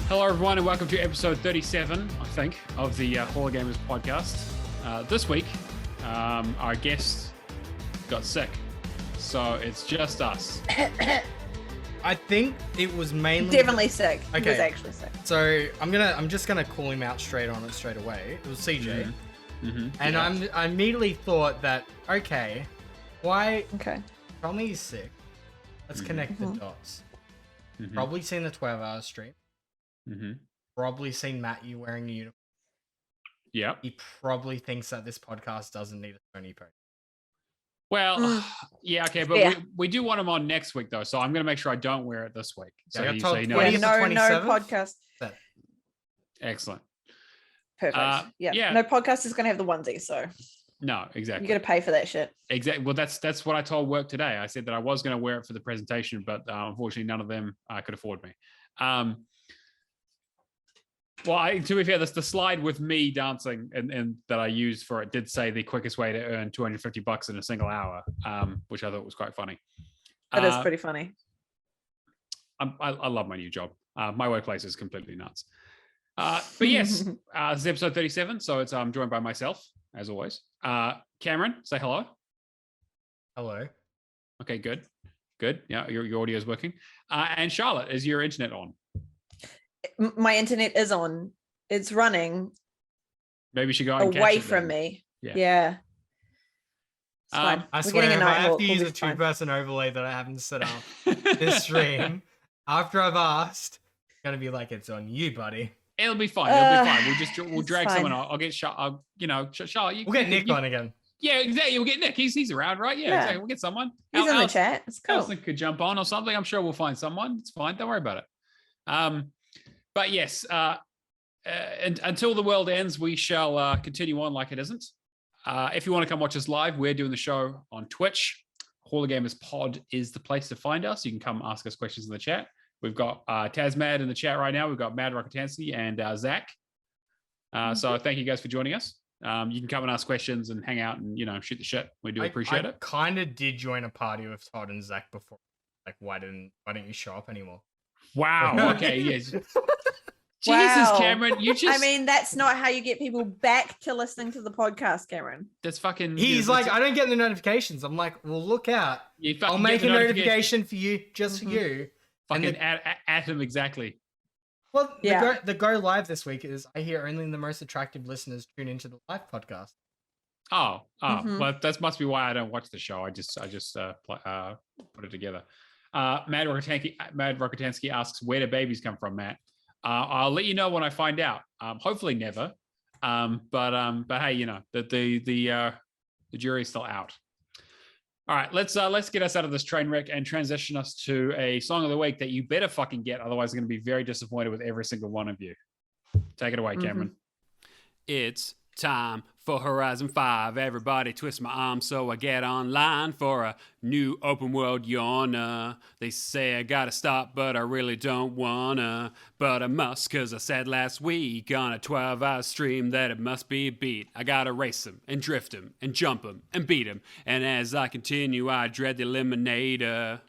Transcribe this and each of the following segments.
Hello, everyone, and welcome to episode 37, I think, of the Hall of Gamers podcast. This week, our guest got sick, so it's just us. I think it was mainly definitely sick. Okay. He was actually sick. So I'm just gonna call him out straight away. It was CJ, and Yeah. I immediately thought that why Okay. Tommy's sick? Let's connect the dots. Probably seen the 12-hour stream. Probably seen Matt you wearing a uniform. Yeah. He probably thinks that this podcast doesn't need a Sony post. Well, yeah, okay, but Yeah. we do want him on next week, though, so I'm going to make sure I don't wear it this week. So, Yeah, I he, told- so he What knows. is Yeah, the no 27th? podcast. Excellent. Perfect. yeah. No podcast is gonna have the onesie, so No, you exactly. gotta pay for that shit. Exactly. Well, that's what I told work today. I said that I was going to wear it for the presentation, but unfortunately, none of them could afford me. Well, to be fair, the slide with me dancing and that I used for it did say the quickest way to earn $250 in a single hour, which I thought was quite funny. That is pretty funny. I love my new job. My workplace is completely nuts. But yes, this is episode 37, so it's I'm joined by myself, as always. Cameron, say hello. Hello. Okay, good. Yeah, your audio is working. And Charlotte, is your internet on? My internet is on. It's running Maybe you should go out and catch away it from then. me. Yeah. Yeah. It's fine. I We're swear, getting if a I night have hawk, to we'll use be a fine. two-person overlay that I haven't set up this stream, after I've asked, it's gonna be like it's on you, buddy. It'll be fine. It'll be fine. We'll it's drag fine. someone on. I'll get Charlotte. Charlotte. We'll get Nick on again. Yeah, exactly. We'll get Nick. He's around, right? Yeah, Yeah. exactly. We'll get someone. He's in the Alison- chat. It's cool. Alison could jump on or something. I'm sure we'll find someone. It's fine. Don't worry about it. But yes, and until the world ends, we shall continue on like it isn't. If you want to come watch us live, we're doing the show on Twitch. Hall of Gamers Pod is the place to find us. You can come ask us questions in the chat. We've got Tazmad in the chat right now. We've got Mad Rockatansky and Zach. So thank you guys for joining us. You can come and ask questions and hang out and shoot the shit. We do appreciate I it. kind of did join a party with Todd and Zach before. Like, why didn't you show up anymore? Wow. Okay. Yes. Jesus, Wow. Cameron, you just. I mean, that's not how you get people back to listening to the podcast, Cameron. that's fucking. He's like, I don't get the notifications. I'm like, well, look out. You fucking I'll make get a the notification for you, just for you. Fucking And at him exactly. Well, Yeah. the go live this week is I hear only the most attractive listeners tune into the live podcast. Oh, Mhm. well, that must be why I don't watch the show. I just put it together. Mad Rockatansky asks, where do babies come from, Matt? I'll let you know when I find out. Hopefully never. But hey, the jury's still out. All right, let's get us out of this train wreck and transition us to a song of the week that you better fucking get. Otherwise, I'm going to be very disappointed with every single one of you. Take it away, Cameron. It's time for Horizon 5. Everybody twist my arm so I get online for a new open world yawner. They say I gotta stop, but I really don't wanna. But I must, cause I said last week on a 12-hour stream that it must be a beat. I gotta race him and drift him and jump him and beat him. And as I continue, I dread the eliminator.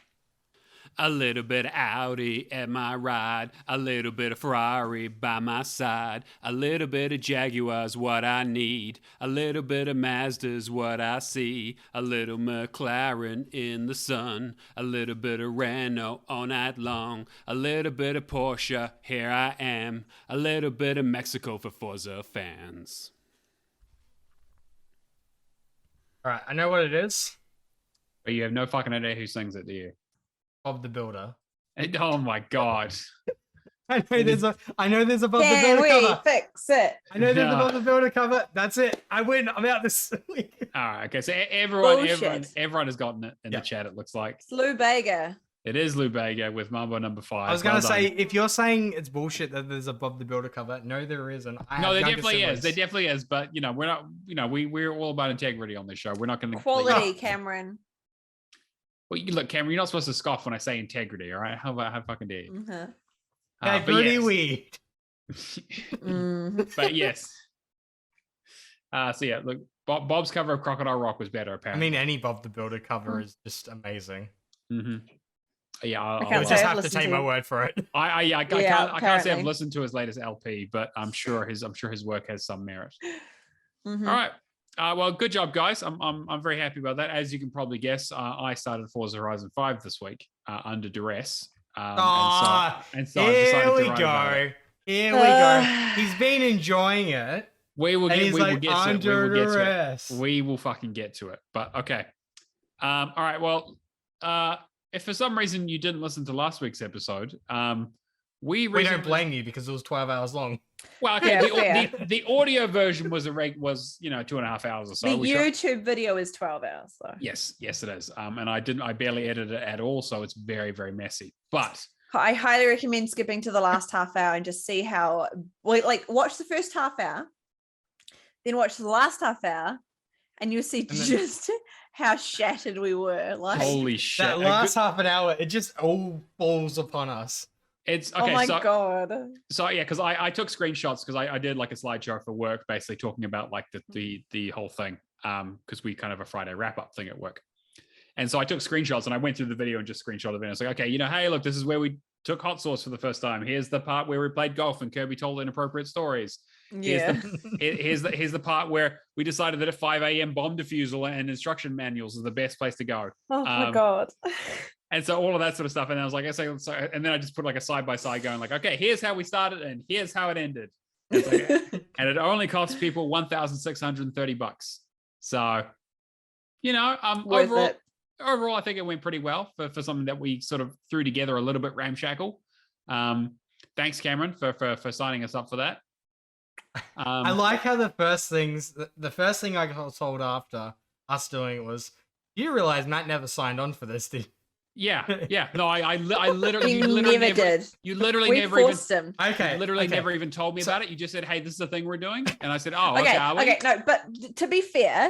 A little bit of Audi at my ride, a little bit of Ferrari by my side, a little bit of Jaguar's what I need, a little bit of Mazda's what I see, a little McLaren in the sun, a little bit of Renault all night long, a little bit of Porsche, here I am, a little bit of Mexico for Forza fans. All right, I know what it is. But you have no fucking idea who sings it, do you? Bob the Builder. Oh my God. I know there's a Bob the Can Builder we cover. fix it? I know there's a No. Bob the Builder cover. That's it. I win. I'm out this week. All right, okay, so everyone has gotten it in Yeah. the chat, it looks like. It's Lou Bega. It is Lou Bega with Mambo number 5. I was gonna Well say, done. if you're saying it's bullshit that there's a Bob the Builder cover, no, there isn't. No, there definitely is. There definitely is. But we're not. We're all about integrity on this show. We're not going to Quality, Cameron. Well, look, Cameron, you're not supposed to scoff when I say integrity. All right, how fucking dare you? Uh-huh. But pretty yes. weird. Mhm. But yes. So yeah, look, Bob's cover of Crocodile Rock was better. I Apparently. mean, any Bob the Builder cover is just amazing. Mm-hmm. Yeah, I You'll can't say just I've have to listened take to. my word for it. I can't say I've apparently. listened to his latest LP, but I'm sure his work has some merit. Mhm. All right. Well, good job, guys. I'm very happy about that. As you can probably guess, I started Forza Horizon 5 this week under duress. And so I've decided Here to we write about it. go. Here we go. He's been enjoying it. We will And get he's to like, it. under duress. We will fucking get to it. But okay. All right. Well, if for some reason you didn't listen to last week's episode, we don't blame you because it was 12 hours long. Well, okay. Yeah, the audio version was 2.5 hours or so. The YouTube video is 12 hours though. Yes, it is. And I barely edited it at all, so it's very, very messy. But I highly recommend skipping to the last half hour and just see how, watch the first half hour, then watch the last half hour, and you'll see just how shattered we were. Like, holy shit! That last half an hour, it just all falls upon us. It's okay. Oh my god! So yeah, because I took screenshots because I did like a slideshow for work, basically talking about like the whole thing. Because we kind of a Friday wrap up thing at work, and so I took screenshots and I went through the video and just screenshotted it. And it's like, okay, hey, look, this is where we took hot sauce for the first time. Here's the part where we played golf and Kirby told inappropriate stories. Yeah. Here's the part where we decided that at 5 a.m. bomb defusal and instruction manuals is the best place to go. Oh my god. And so all of that sort of stuff. And I was like, and then I just put like a side by side going like, okay, here's how we started and here's how it ended. And, and it only cost people $1,630. So, overall, I think it went pretty well for something that we sort of threw together a little bit ramshackle. Thanks, Cameron, for signing us up for that. I like how the first thing I got told after us doing it was, do you realize Matt never signed on for this, did you? Yeah. No, I literally, you never did. You literally we never forced even. Him. Okay. You literally never even told me about it. You just said, "Hey, this is the thing we're doing," and I said, "Oh, okay." Okay. No, but to be fair,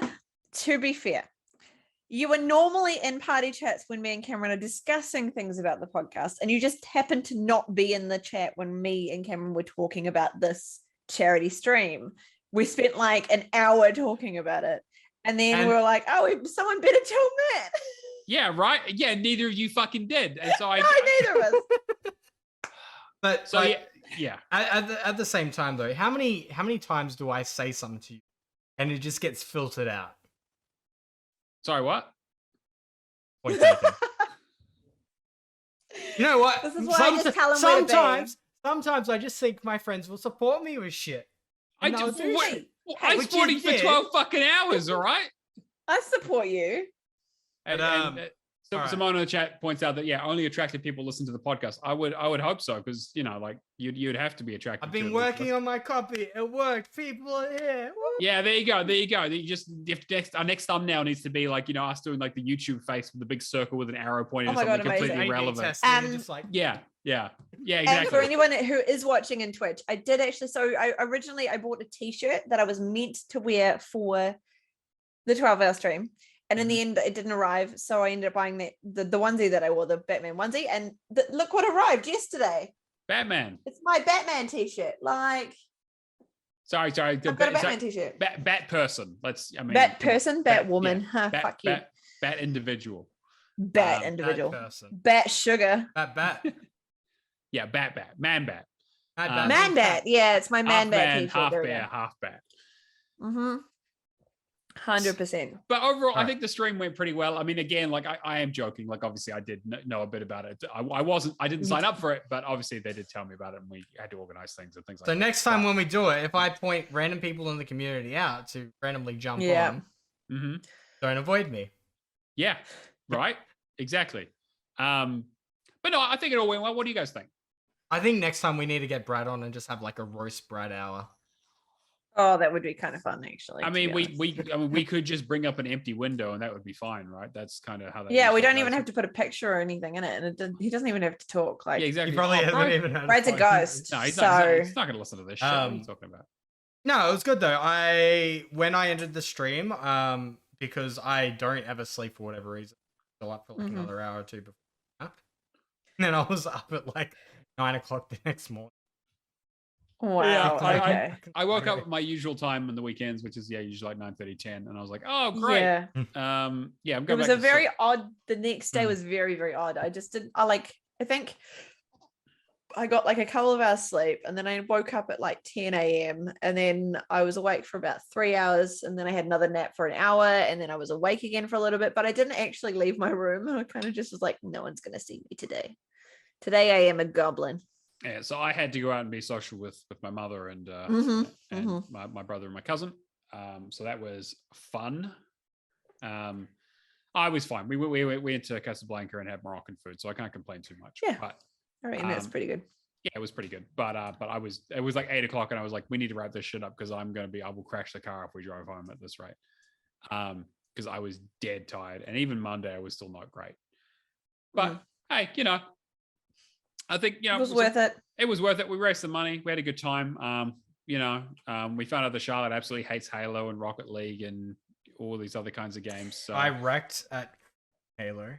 you were normally in party chats when me and Cameron are discussing things about the podcast, and you just happened to not be in the chat when me and Cameron were talking about this charity stream. We spent like an hour talking about it, and then we were like, "Oh, someone better tell Matt." Yeah, right. Yeah, neither of you fucking did, and so neither of us. But so yeah. At the same time, though, how many times do I say something to you, and it just gets filtered out? Sorry, what? Point taken. You know what? This is why I just tell him sometimes I just think my friends will support me with shit. I supported you for 12 fucking hours, all right? I support you. Simone in the chat points out that only attractive people listen to the podcast. I would hope so, because you'd have to be attractive. I've been working on my copy. It worked. People are here. Woo. Yeah, there you go. Our next thumbnail needs to be like us doing like the YouTube face with the big circle with an arrow pointing to something completely irrelevant. Yeah, exactly. And for anyone who is watching in Twitch, I did actually. So I bought a T-shirt that I was meant to wear for the 12-hour stream. And in the end, it didn't arrive. So I ended up buying the onesie that I wore, the Batman onesie. And look what arrived yesterday. Batman. It's my Batman T-shirt. Like. Sorry. I've got a Batman T-shirt. Bat person. Bat person, Bat woman. Fuck you. Bat individual. Bat individual. Bat person. Bat sugar. Bat. Yeah, bat. Man bat. Man bat. Yeah, it's my man bat T-shirt. Half bear, half bat. Mm-hmm. 100%. But overall, I think the stream went pretty well. I mean, again, like I am joking. Like obviously, I did know a bit about it. I didn't sign up for it, but obviously they did tell me about it, and we had to organize things and things like that. So next time when we do it, if I point random people in the community out to randomly jump on, don't avoid me. Yeah, right. Exactly. But no, I think it all went well. What do you guys think? I think next time we need to get Brad on and just have like a roast Brad hour. Oh, that would be kind of fun, actually. I mean, we could just bring up an empty window and that would be fine, right? That's kind of how that. Yeah, we don't even have to put a picture or anything in it, and he doesn't even have to talk. Like, exactly. He probably hasn't even had. Brad's a ghost. No, he's not going to listen to this shit. What are you talking about? No, it was good though. When I entered the stream, because I don't ever sleep for whatever reason, go up for like another hour or two before nap. And then I was up at like 9 o'clock the next morning. Wow. Okay. I woke up at my usual time on the weekends, which is usually like 9:30, 10, and I was like, oh great. Yeah. I'm going. It was back a to very sleep. odd. The next day was very, very odd. I just didn't. I think I got like a couple of hours sleep, and then I woke up at like 10 a.m. and then I was awake for about 3 hours, and then I had another nap for an hour, and then I was awake again for a little bit, but I didn't actually leave my room. I kind of just was like, no one's gonna see me today. Today I am a goblin. Yeah, so I had to go out and be social with my mother and my brother and my cousin. So that was fun. I was fine. We went to Casablanca and had Moroccan food, so I can't complain too much. Yeah. But I mean, that's pretty good. yeah, it was pretty good. But it was like 8:00, and I was like, we need to wrap this shit up because I will crash the car if we drive home at this rate. Because I was dead tired, and even Monday I was still not great. But hey, I think It was worth it. It was worth it. We raised some money. We had a good time. We found out that Charlotte absolutely hates Halo and Rocket League and all these other kinds of games. So I wrecked at Halo.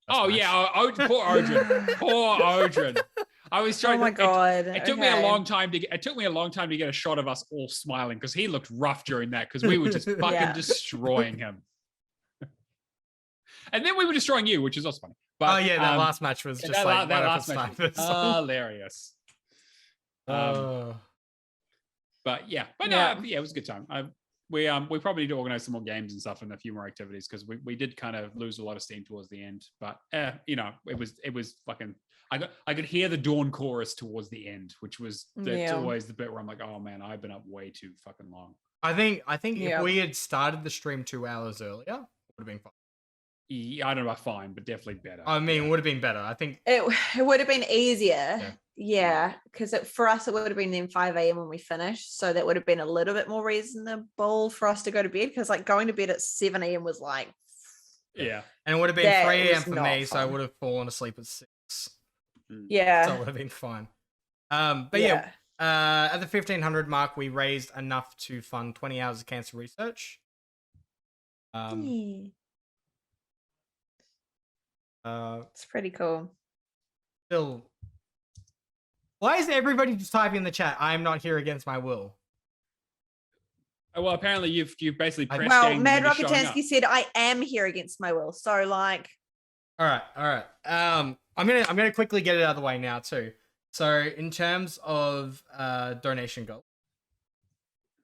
Poor Odrin. Poor Odrin. I was trying. Oh my god! It took me a long time to get. It took me a long time to get a shot of us all smiling because he looked rough during that because we were just fucking destroying him. And then we were destroying you, which is also funny. But, that last match was just that last match was hilarious. But yeah, it was a good time. We probably need to organize some more games and stuff and a few more activities because we did kind of lose a lot of steam towards the end. But it was fucking. I could hear the Dawn chorus towards the end, which was always the bit where I'm like, oh man, I've been up way too fucking long. I think if we had started the stream 2 hours earlier, it would have been fine. Yeah, I don't know about fine, but definitely better. I mean, it would have been better. I think it would have been easier. Yeah, because for us, it would have been then 5 a.m. when we finished. So that would have been a little bit more reasonable for us to go to bed because like going to bed at 7 a.m. was like... Yeah. And it would have been 3 a.m. for me, fun. So I would have fallen asleep at 6. Yeah. So it would have been fine. At the 1,500 mark, we raised enough to fund 20 hours of cancer research. It's pretty cool. Still, why is everybody just typing in the chat? I am not here against my will. Well, apparently you've basically pressed. Well, Mad Rocketansky said I am here against my will. So like. All right. I'm gonna quickly get it out of the way now too. So in terms of donation goal,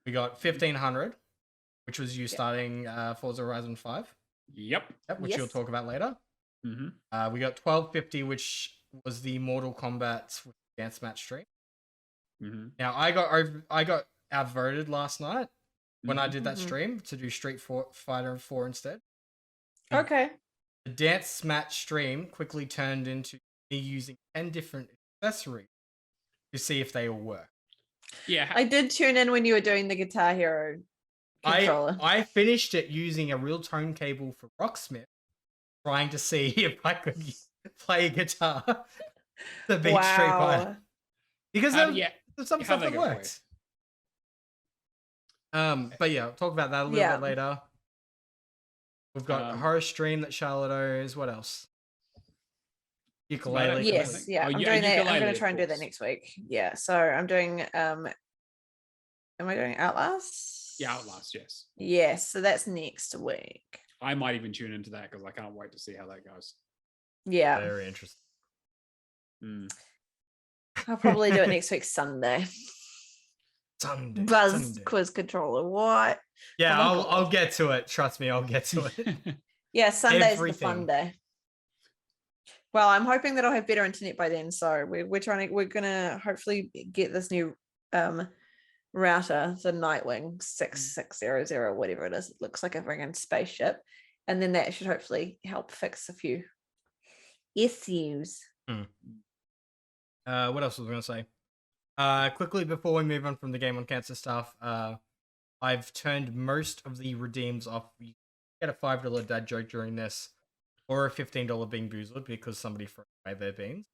we got 1,500, which was you starting Forza Horizon 5. Yep. Which you'll talk about later. Mm-hmm. We got 1,250, which was the Mortal Kombat dance match stream. Mm-hmm. Now I got outvoted last night when I did that stream to do Street Fighter 4 instead. Okay. The dance match stream quickly turned into me using 10 different accessories to see if they all work. Yeah. I did tune in when you were doing the Guitar Hero controller. I finished it using a real tone cable for Rocksmith, trying to see if I could play guitar to beat Street Fighter. Because there's some stuff that works. But yeah, I'll talk about that a little bit later. We've got a horror stream that Charlotte owes. What else? Ukulele. Yes, I'm doing that. I'm going to try and do that next week. Yeah, so I'm doing. Am I doing Outlast? Yeah, Outlast. Yes. Yes, so that's next week. I might even tune into that because I can't wait to see how that goes. Yeah. Very interesting. I'll probably do it next week, Sunday. Buzz quiz controller. What? Yeah, I'll get to it. Trust me, I'll get to it. Yeah, Sunday's the fun day. Well, I'm hoping that I'll have better internet by then. So we're gonna hopefully get this new router, the Nightwing 6600, whatever it is. It looks like a friggin' spaceship, and then that should hopefully help fix a few issues. What else was I gonna say? Quickly before we move on from the Game on Cancer stuff, I've turned most of the redeems off. You get a $5 dad joke during this, or a $15 bean boozled because somebody threw away their beans.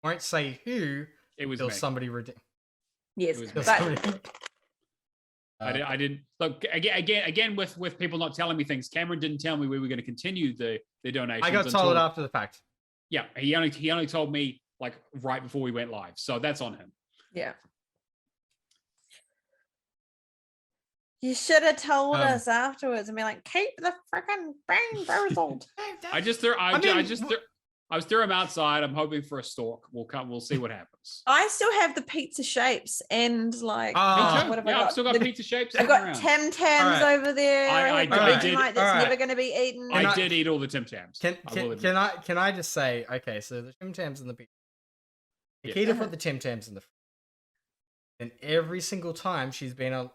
Won't say who. It was until somebody redeem. Yes, but I didn't look again with people not telling me things. Cameron didn't tell me we were going to continue the donations. I got told after the fact. Yeah, he only told me like right before we went live, so that's on him. Yeah. You should have told Um, us afterwards and be like, keep the freaking brain frizzled. I just threw. I mean, just. I was threw him outside. I'm hoping for a stalk. We'll come. We'll see what happens. I still have the pizza shapes and like Ah. what have I Yeah, got? I've still got pizza shapes. I've got Tim Tams Alright. over there. I the did- Vegemite that's alright. never going to be eaten. Can I I- did eat all the Tim Tams. Can I just say, okay, so the Tim Tams and the pizza. Nikita put the Tim Tams in the fridge. And every single time she's been on,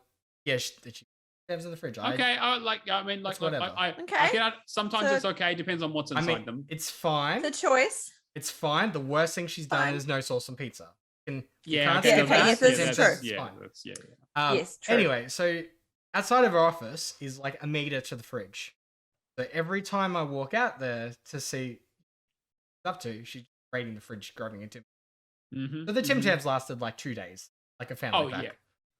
she Tams in the fridge. Okay, I mean, like, It's whatever. I Okay. cannot. Sometimes So- it's okay. Depends on what's I inside mean, them. it's fine. The choice. It's fine. The worst thing she's done Fine. is no sauce on pizza. You Yeah, can't okay, Yeah, steal okay, that. yes, this Tim is Tams, true. it's Yeah, fine. that's yeah. Yes, true. Anyway, so outside of our office is like a meter to the fridge. So every time I walk out there to see what's up to, she's raiding the fridge, grabbing a Tim. Mm-hmm, So the Tim Tams lasted like 2 days, like a family Oh pack. yeah,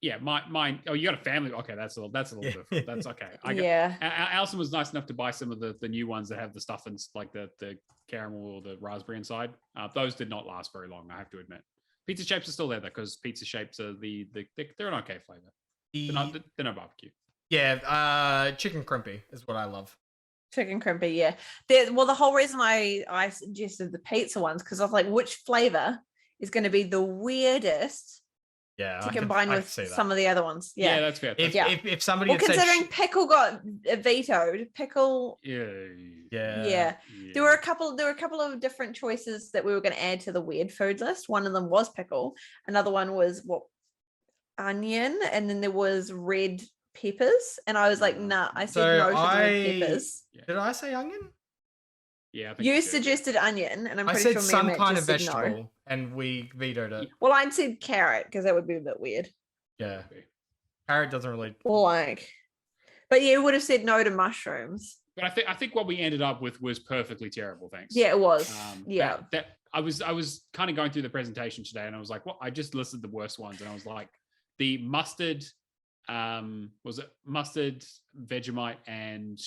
yeah. Mine. Oh, you got a family. Okay, that's a little Yeah. different. That's okay. I got, Yeah. Alison was nice enough to buy some of the new ones that have the stuff and like the caramel or the raspberry inside. Those did not last very long, I have to admit. Pizza shapes are still there though, because pizza shapes are they're an okay flavor. They're not barbecue. Yeah, chicken crimpy is what I love. Chicken crimpy, yeah. Well, the whole reason I suggested the pizza ones because I was like, which flavor is going to be the weirdest Yeah, to I combine could with see that. some of the other ones? Yeah. That's fair. If, Yeah. if somebody Well, had said considering pickle got vetoed, pickle. yeah, There were a couple of different choices that we were going to add to the weird food list. One of them was pickle. Another one was onion, and then there was red peppers. And I was like, nah, I said So no to the red peppers. did I say onion? Yeah, I think You did. suggested onion, and I'm I pretty said sure some me and Matt kind of just said vegetable, no. and we vetoed it. Well, I said carrot because that would be a bit weird. Yeah, carrot doesn't really. But yeah, we would have said no to mushrooms. But I think what we ended up with was perfectly terrible. Thanks. Yeah, it was. Yeah. That I was kind of going through the presentation today, and I was like, well, I just listed the worst ones, and I was like, the mustard, was it mustard, Vegemite, and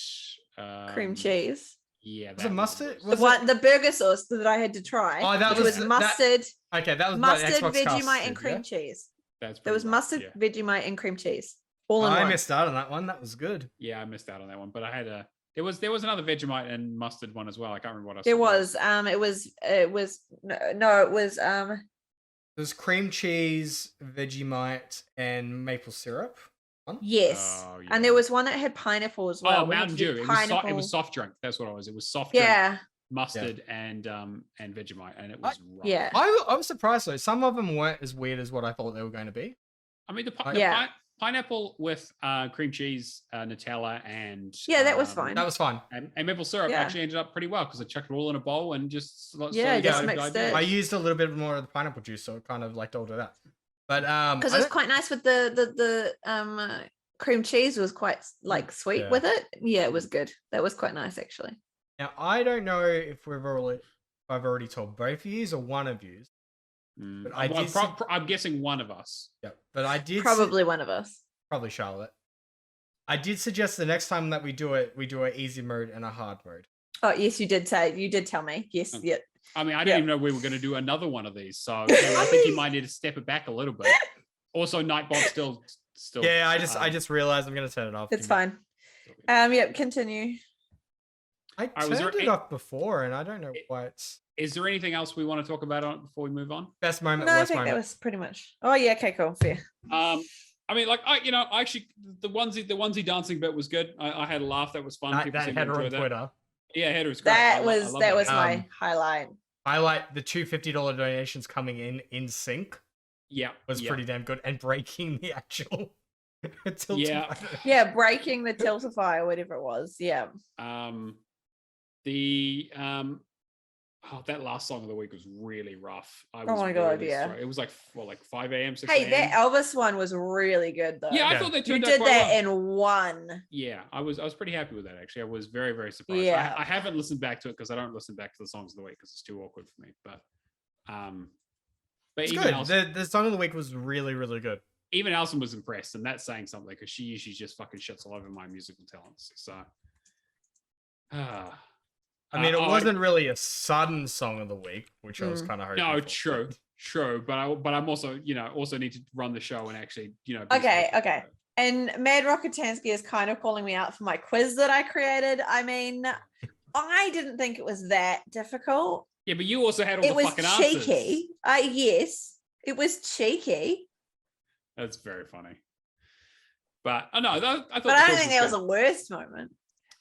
Cream cheese. Yeah, Was it mustard? The burger sauce that I had to try. Oh, that which was was mustard, Okay, that was mustard, what Xbox Cast Vegemite, did, and cream yeah? cheese. That's There was pretty rough, mustard, yeah. Vegemite, and cream cheese. All in I one. missed out on that one. That was good. Yeah, I missed out on that one, but I had there was another Vegemite and mustard one as well. I can't remember what else. There was. It was. There's cream cheese, Vegemite, and maple syrup. Yes. Oh, yeah. And there was one that had pineapple as well. Oh, We had Mountain to do Dew. It pineapple. was soft drink. That's what it was. It was soft drink, Yeah. mustard, and Vegemite, and it was rough. Yeah. I was surprised though. Some of them weren't as weird as what I thought they were going to be. I mean, Yeah. pineapple with cream cheese, Nutella, and Yeah, that was fine. That was fun. and maple syrup Yeah. actually ended up pretty well because I chucked it all in a bowl and just Yeah, just slowly mixed dived in. it. I used a little bit more of the pineapple juice, so it kind of like altered that. But Because I it was don't- quite nice with the cream cheese was quite like sweet Yeah. with it. Yeah, it was good. That was quite nice actually. now I don't know if I've already told both of you or one of you. But I Well, did I'm guessing one of us. Yeah, but I did Probably one of us. probably Charlotte. I did suggest the next time that we do it, we do an easy mode and a hard mode. Oh yes, you did tell me. Yes, Okay. yeah. I mean, I didn't Yeah. even know we were going to do another one of these, so I think you might need to step it back a little bit. Also, Nightbot still. Yeah, I just realized I'm gonna turn it off. It's Give me- fine. Yep, continue. I Alright, was turned there it a- off before, and I don't know why it's Is there anything else we want to talk about on it before we move on? best moment, No, I worst think that moment. was pretty much. Oh yeah, okay, cool. Fair. I mean, like I actually the onesie dancing bit was good. I had a laugh. That was fun. That, People that seemed to header on enjoy that. Twitter. Yeah, header was great. That I was love that was Um, my highlight. I like the two $50 donations coming in sync Yeah, was yeah. pretty damn good, and breaking the actual tilt Yeah. button. Yeah, breaking the tiltify or whatever it was. Yeah. That last song of the week was really rough. I Oh was my God, really yeah. it was like 5 a.m. 6 Hey, a.m. that Elvis one was really good though. Yeah, I Yeah. thought they you turned out did quite that well. in one. Yeah, I was pretty happy with that actually. I was very, very surprised. Yeah. I haven't listened back to it because I don't listen back to the songs of the week because it's too awkward for me. But It's even good. Alison, The song of the week was really, really good. even Alison was impressed, and that's saying something because she usually just fucking shits all over my musical talents. So, I mean, it I- wasn't really a sudden song of the week, which I was kind of hoping No, for, true, but- true. But I'm also, also need to run the show and actually, be Okay, specific okay. about it. And Mad Rocketansky is kind of calling me out for my quiz that I created. I mean, I didn't think it was that difficult. Yeah, but you also had all It the was fucking answers. cheeky. Yes, it was cheeky. That's very funny. But I know, I thought. But I don't think that was the worst moment.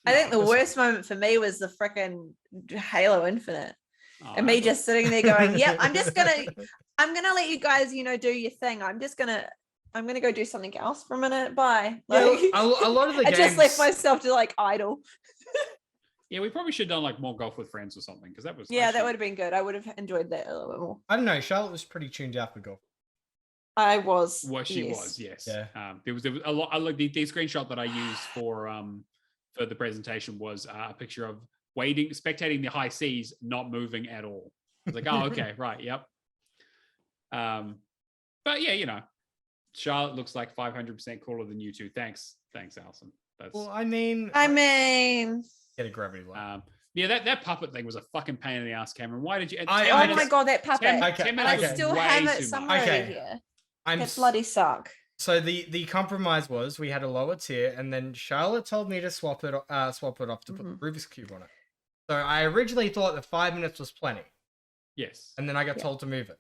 I think the worst moment for me was the freaking Halo Infinite. And me just sitting there going, "Yep, I'm gonna let you guys, do your thing. I'm gonna go do something else for a minute. Bye." Like, a lot of the I games, just left myself to like idle. Yeah, we probably should have done like more golf with friends or something, because that was that would have been good. I would have enjoyed that a little bit more. I don't know. Charlotte was pretty tuned out for golf. I was. Well, she was, yes. Yeah. There was a lot. I look the screenshot that I used for the presentation was a picture of spectating the high seas, not moving at all. I was like, oh, okay, right, yep. But yeah, Charlotte looks like 500% cooler than you two. Thanks, Alison. That's Well, I mean, get a gravity light. Yeah, that puppet thing was a fucking pain in the ass, Cameron. Why did you? Oh my god, that puppet! 10 minutes I was still way have it too somewhere much. over here. That bloody suck. So the compromise was we had a lower tier, and then Charlotte told me to swap it off to put the Rubik's Cube on it. So I originally thought that 5 minutes was plenty. Yes. And then I got told to move it.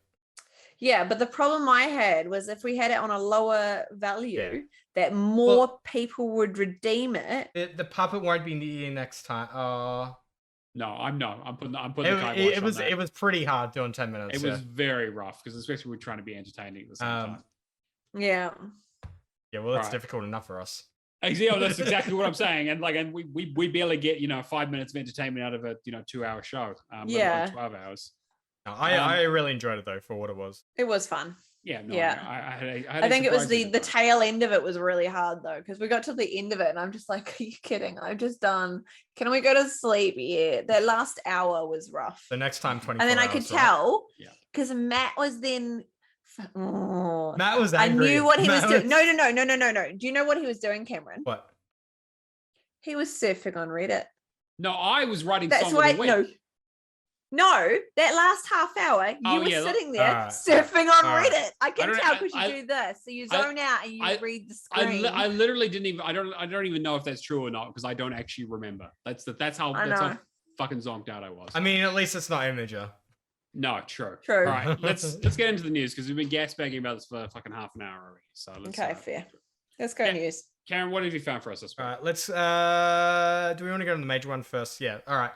Yeah, but the problem I had was if we had it on a lower value, that more people would redeem it. The puppet won't be near next time. No, I'm putting the kibosh it was on that. It was pretty hard doing 10 minutes. It was very rough because especially we're trying to be entertaining at the same time. Yeah. Yeah, well, that's difficult enough for us. Exactly, that's exactly what I'm saying. And we barely get 5 minutes of entertainment out of a 2-hour show. Yeah, 12 hours. No, I really enjoyed it though for what it was. It was fun. Yeah, no, yeah. I think it was the tail end of it was really hard though, because we got to the end of it and I'm just like, are you kidding? I'm just done. Can we go to sleep? Yeah, that last hour was rough. The next time 24 and then I could tell because Matt was then. Matt was angry. I knew what he was doing. No. Do you know what he was doing, Cameron? What? He was surfing on Reddit. No, I was writing. That's why. No, that last half hour, you were sitting there surfing on Reddit. I can tell because you do this. So you zone out and you read the screen. I literally didn't even. I don't even know if that's true or not because I don't actually remember. That's how fucking zonked out I was. I mean, at least it's not Imager. No, true. All right, let's get into the news because we've been gasbagging about this for fucking half an hour already. So fair. Let's go news. Karen, what have you found for us this week? All right, let's. Do we want to go to the major one first? Yeah. All right.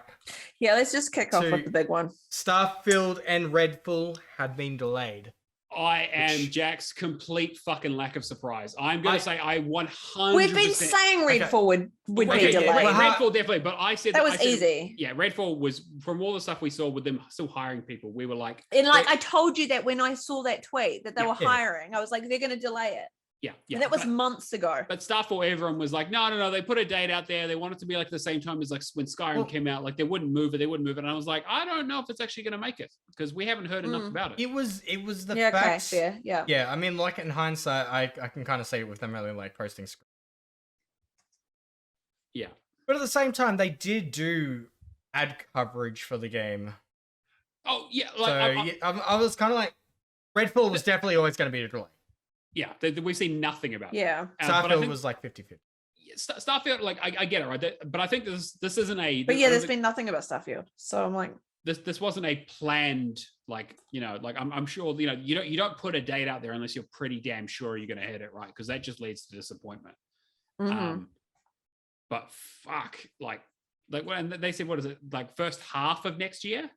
Yeah, let's just kick off with the big one. Starfield and Redfall have been delayed. I am Jack's complete fucking lack of surprise. I'm going to say I 100%. We've been saying Redfall would be delayed. Redfall definitely, but I said that was easy. Yeah, Redfall was from all the stuff we saw with them still hiring people. We were like, and I told you that when I saw that tweet that they were hiring, I was like, they're going to delay it. Yeah. And that was months ago. But Starfield, everyone was like, no. They put a date out there. They want it to be like the same time as like when Skyrim came out. Like they wouldn't move it. And I was like, I don't know if it's actually going to make it because we haven't heard enough about it. It was the facts. Okay, yeah. Yeah, I mean, like in hindsight, I can kind of see it with them really like posting. Yeah. But at the same time, they did do ad coverage for the game. Oh yeah. I was kind of like, Redfall was definitely always going to be a delay. Yeah, we've seen nothing about it. Yeah. Starfield was like 50-50. Starfield, like, I get it, right? But I think this isn't a... But yeah, there's been nothing about Starfield. So I'm like... This wasn't a planned, like, I'm sure, you don't put a date out there unless you're pretty damn sure you're going to hit it, right? Because that just leads to disappointment. Mm-hmm. But fuck, like when they said, what is it? Like first half of next year?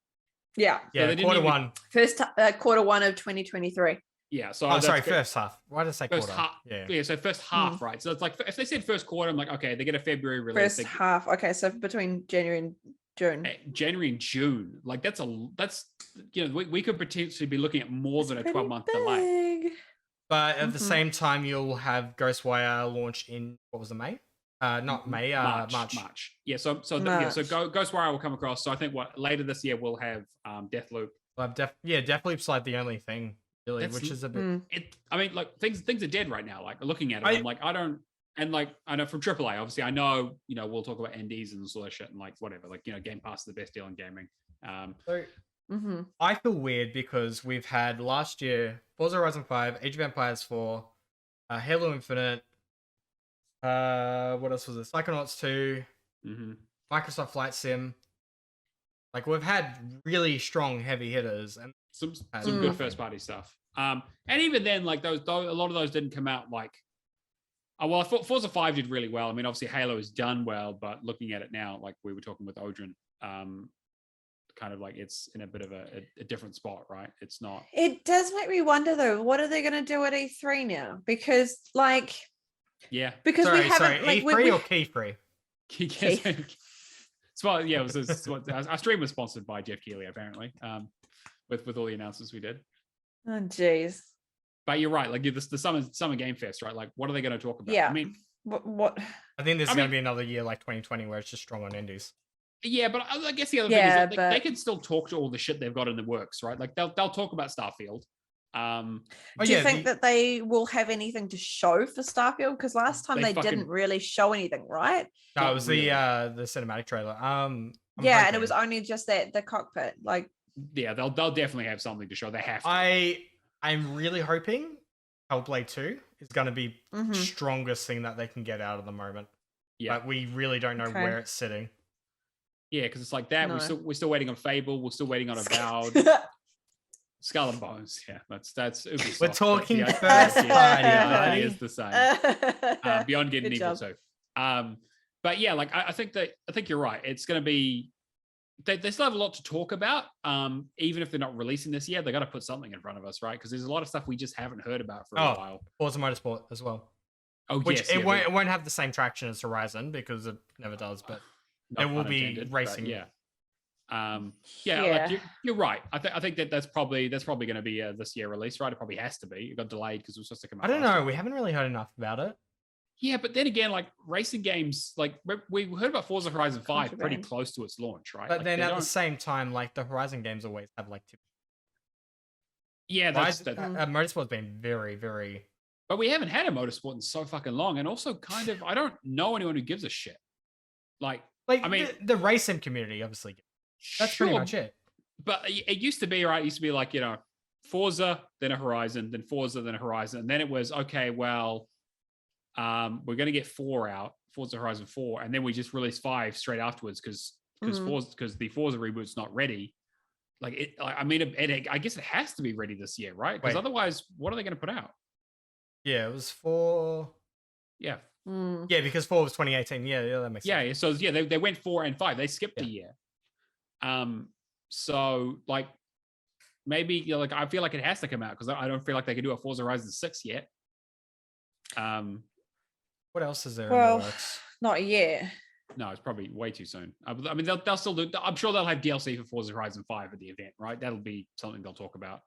Yeah. Yeah, so quarter one. First quarter one of 2023. Yeah, so first half. Why did I say first quarter? Half, yeah, so first half, right? So it's like if they said first quarter, I'm like, okay, they get a February release. First half, okay, so between January and June. January and June, like that's we could potentially be looking at more than a 12-month delay. But at the same time, you'll have Ghostwire launch in what was it, May? Not May, March. Yeah, so Ghostwire will come across. So I think later this year we'll have Deathloop. Well, Deathloop's like the only thing. Really, which is a bit. I mean, like things are dead right now. Like looking at it, I'm like, I don't, and like I know from AAA, obviously, I know we'll talk about NDs and sort of shit and like whatever. Like Game Pass is the best deal in gaming. I feel weird because we've had last year Forza Horizon 5, Age of Empires 4, Halo Infinite, What else was it? Psychonauts 2, Mm-hmm. Microsoft Flight Sim. Like we've had really strong heavy hitters and Some good first party stuff. And even then, like a lot of those didn't come out like. Well, I thought Forza 5 did really well. I mean, obviously Halo has done well, but looking at it now, like we were talking with Odrin, kind of like it's in a bit of a different spot, right? It's not. It does make me wonder though, what are they going to do at E3 now? Because like, yeah, because we haven't like E3 or Key Free. Well, yeah, our stream was sponsored by Jeff Keighley apparently, with all the announcements we did. Oh jeez. But you're right, like the summer game fest, right? Like, what are they going to talk about? Yeah. I mean, what? I think this is going to be another year like 2020 where it's just strong on indies. Yeah, but I guess the other thing is like, they can still talk to all the shit they've got in the works, right? Like they'll talk about Starfield. Do you think that they will have anything to show for Starfield? Because last time they didn't really show anything, right? No, it was the cinematic trailer. And it was only just the cockpit. Like, yeah, they'll definitely have something to show. They have to. I'm really hoping Hellblade 2 is going to be the strongest thing that they can get out of the moment. Yeah, but we really don't know where it's sitting. Yeah, because it's like that. No. We're still waiting on Fable. We're still waiting on Avowed. Skull and Bones. Yeah, that's Ubisoft. We're talking first party. That is the same. Beyond Good and Evil too. But yeah, like I think you're right. It's going to be. They still have a lot to talk about. Even if they're not releasing this yet, they got to put something in front of us, right? Because there's a lot of stuff we just haven't heard about for a while. Forza Motorsport as well. Oh, which yes, it won't have the same traction as Horizon because it never does, but there will be racing. Yeah. Like you're right. I think that's probably going to be a this year release, right? It probably has to be. It got delayed because it was supposed to come out. I don't know. We haven't really heard enough about it. Yeah, but then again, like racing games, like we heard about Forza Horizon 5 pretty close to its launch, right? But like, then at the same time, like the Horizon games always have like. Yeah, Motorsport's been very, very. But we haven't had a motorsport in so fucking long, and also kind of, I don't know anyone who gives a shit. Like I mean, the racing community, obviously. That's pretty much it. But it used to be, right? It used to be like, Forza, then a Horizon, then Forza, then a Horizon. And then it was, okay, well, we're going to get 4 out, Forza Horizon 4, and then we just release 5 straight afterwards because the Forza reboot's not ready. Like, I guess it has to be ready this year, right? Because otherwise, what are they going to put out? Yeah, it was 4. Yeah. Yeah, because 4 was 2018. Yeah, that makes sense. Yeah, so they went 4 and 5. They skipped a year. So like maybe like I feel like it has to come out because I don't feel like they can do a Forza Horizon 6 yet. What else is there in the works? Not yet. No, it's probably way too soon. I mean, they'll still do. I'm sure they'll have DLC for Forza Horizon 5 at the event, right? That'll be something they'll talk about.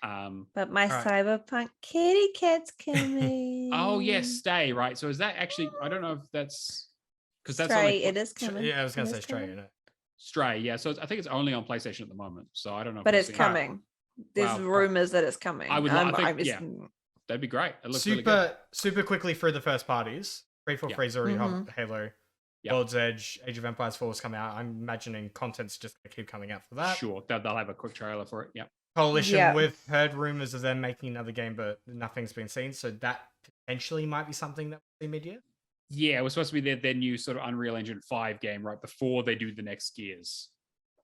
But my Cyberpunk kitty cat's coming. Oh yes, Stay, right? So is that actually? I don't know if that's because that's Stray. It is coming. Yeah, I was gonna say Stray, isn't it? Stray, yeah. So I think it's only on PlayStation at the moment. So I don't know. But it's coming. There's rumors that it's coming. I would. That'd be great. It looks really good. Super quickly through the first parties. 343's already Halo. World's Edge, Age of Empires 4 has come out. I'm imagining content's just going to keep coming out for that. Sure, they'll have a quick trailer for it. Yeah. Coalition, we've heard rumors of them making another game, but nothing's been seen. So that potentially might be something that we'll see mid-year. Yeah, it was supposed to be their new sort of Unreal Engine 5 game right before they do the next Gears.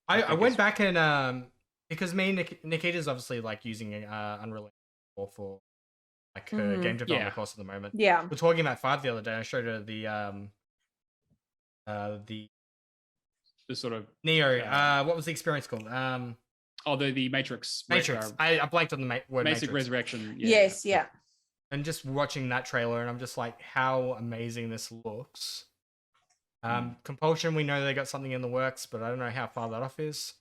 I went back and because me and Nikita's obviously like using Unreal Engine for like her game development course at the moment. Yeah, we're talking about 5 the other day. I showed her the sort of Neo. What was the experience called? The Matrix. I blanked on the word Matrix Resurrection. Yeah. Yes, And just watching that trailer, and I'm just like, how amazing this looks. Compulsion, we know they got something in the works, but I don't know how far that off is.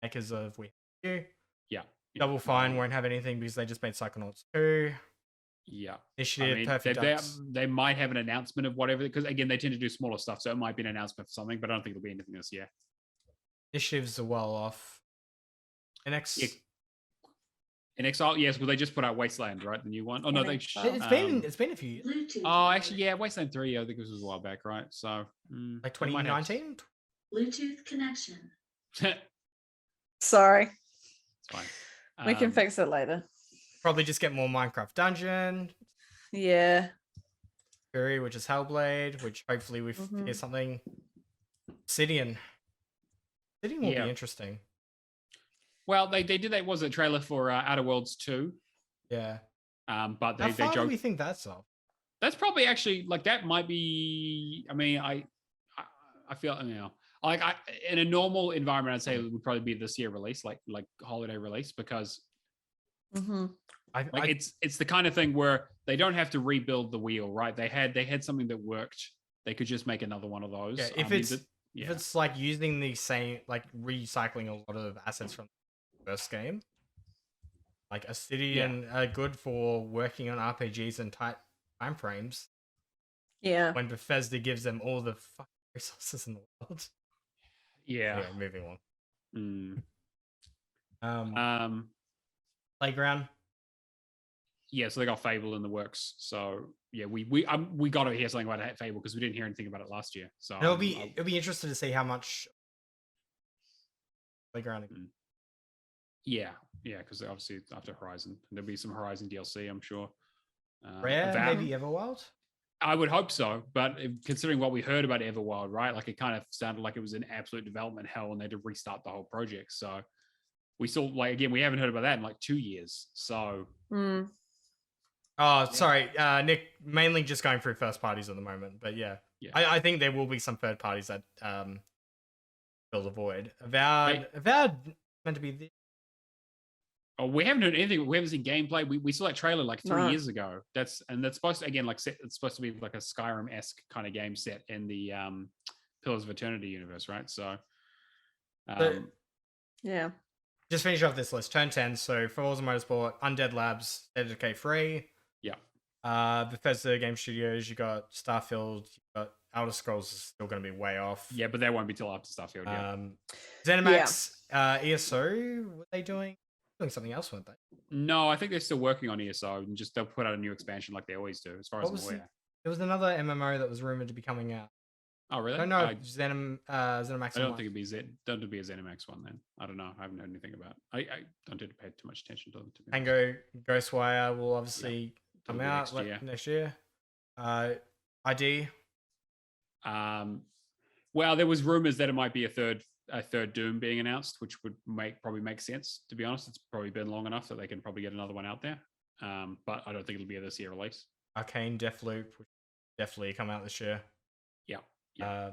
Makers of We Have You. Yeah. Double Fine won't have anything because they just made Psychonauts 2. Yeah. Initiative, Perfect Ducks. They might have an announcement of whatever, because again, they tend to do smaller stuff, so it might be an announcement for something, but I don't think it'll be anything this year. Initiatives are well off. NX. In Exile, yes, well, they just put out Wasteland, right? The new one. Oh no, it's been a few years. Bluetooth oh, actually, yeah, Wasteland 3. I think this was a while back, right? So like 2019. Bluetooth connection. Sorry. It's fine. We can fix it later. Probably just get more Minecraft Dungeon. Yeah. Fury, which is Hellblade, which hopefully we hear something. Obsidian. Obsidian will be interesting. Well, they did that. Was a trailer for Outer Worlds 2? Yeah. But How they far do joked. we think that's off? That's probably actually like that might be. I mean, I feel like in a normal environment, I'd say it would probably be this year release, like holiday release, because it's the kind of thing where they don't have to rebuild the wheel, right? They had something that worked. They could just make another one of those. Yeah, if it's like using the same, like recycling a lot of assets from the first game, like Obsidian are good for working on RPGs and tight time frames. Yeah. When Bethesda gives them all the fucking resources in the world. Yeah. Anyway, moving on. Mm. Playground. Yeah, so they got Fable in the works. So yeah, we got to hear something about Fable because we didn't hear anything about it last year. So it'll be interesting to see how much Playground. Yeah, because obviously after Horizon, there'll be some Horizon DLC, I'm sure. Rare, maybe Everwild. I would hope so, but considering what we heard about Everwild, right? Like it kind of sounded like it was an absolute development hell, and they had to restart the whole project. So we still we haven't heard about that in like 2 years. So. Oh, sorry, Nick. Mainly just going through first parties at the moment, but yeah. I think there will be some third parties that fill the void. Avowed meant to be the. Oh, we haven't heard anything. We haven't seen gameplay. We saw that trailer like 3 years ago. That's supposed to it's supposed to be like a Skyrim-esque kind of game set in the Pillars of Eternity universe, right? So, yeah. Just finish off this list. Turn 10. So Forza Motorsport, Undead Labs, State of Decay 3. Yeah. Bethesda Game Studios. You got Starfield. You got Elder Scrolls is still going to be way off. Yeah, but that won't be till after Starfield. Yeah. ZeniMax, ESO. What are they doing? Doing something else, weren't they? No, I think they're still working on ESO and they'll put out a new expansion like they always do, as far as I'm aware. There was another MMO that was rumored to be coming out. Oh, really? I don't know. ZeniMax. I don't think it'd be a ZeniMax one then. I don't know. I haven't heard anything about it. I don't tend to pay too much attention to them. Tango Ghostwire will obviously come out next year. ID. Well, there was rumors that it might be a third Doom being announced, which would probably make sense. To be honest, it's probably been long enough that they can probably get another one out there. But I don't think it'll be a this year release. Arcane Deathloop will definitely come out this year. Yeah.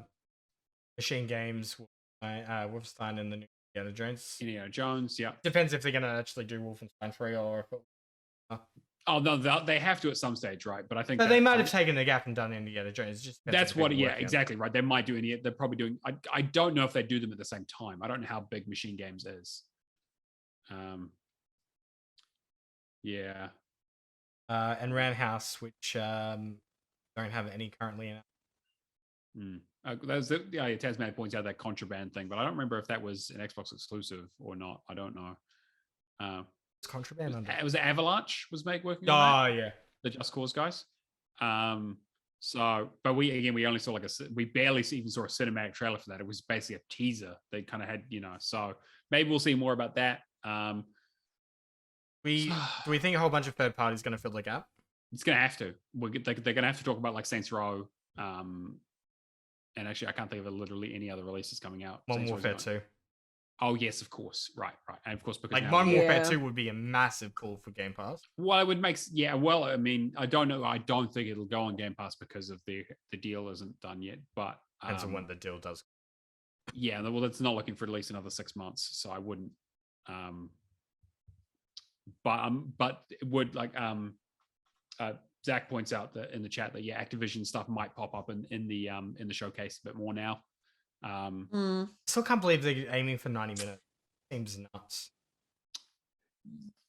Machine Games, Wolfenstein, and the new Indiana Jones. Indiana Jones, yeah. Depends if they're going to actually do Wolfenstein 3 or if it... Oh no, they have to at some stage, right? But I think they might have taken a gap and done Indiana Jones. Just that's what, exactly right. They might do they're probably doing. I don't know if they do them at the same time. I don't know how big Machine Games is. Yeah. And Roundhouse, which don't have any currently in it. Tasmania points out that Contraband thing, but I don't remember if that was an Xbox exclusive or not. I don't know. It's Contraband. It was Avalanche working on that. Yeah, the Just Cause guys. But we only saw we barely even saw a cinematic trailer for that. It was basically a teaser. They kind of had, so maybe we'll see more about that. Do we think a whole bunch of third parties going to fill the gap? It's going to have to. They're going to have to talk about like Saints Row. And actually, I can't think of literally any other releases coming out. Modern Warfare 2. Oh, yes, of course. Right. And of course, because Modern Warfare 2 would be a massive pull for Game Pass. Well, it would make... Yeah, well, I mean, I don't know. I don't think it'll go on Game Pass because of the deal isn't done yet. But... Depends on when the deal does. Yeah, well, it's not looking for at least another 6 months. So I wouldn't... But it would, Zach points out that in the chat that Activision stuff might pop up in the showcase a bit more now. Still can't believe they're aiming for 90 minutes. Seems nuts.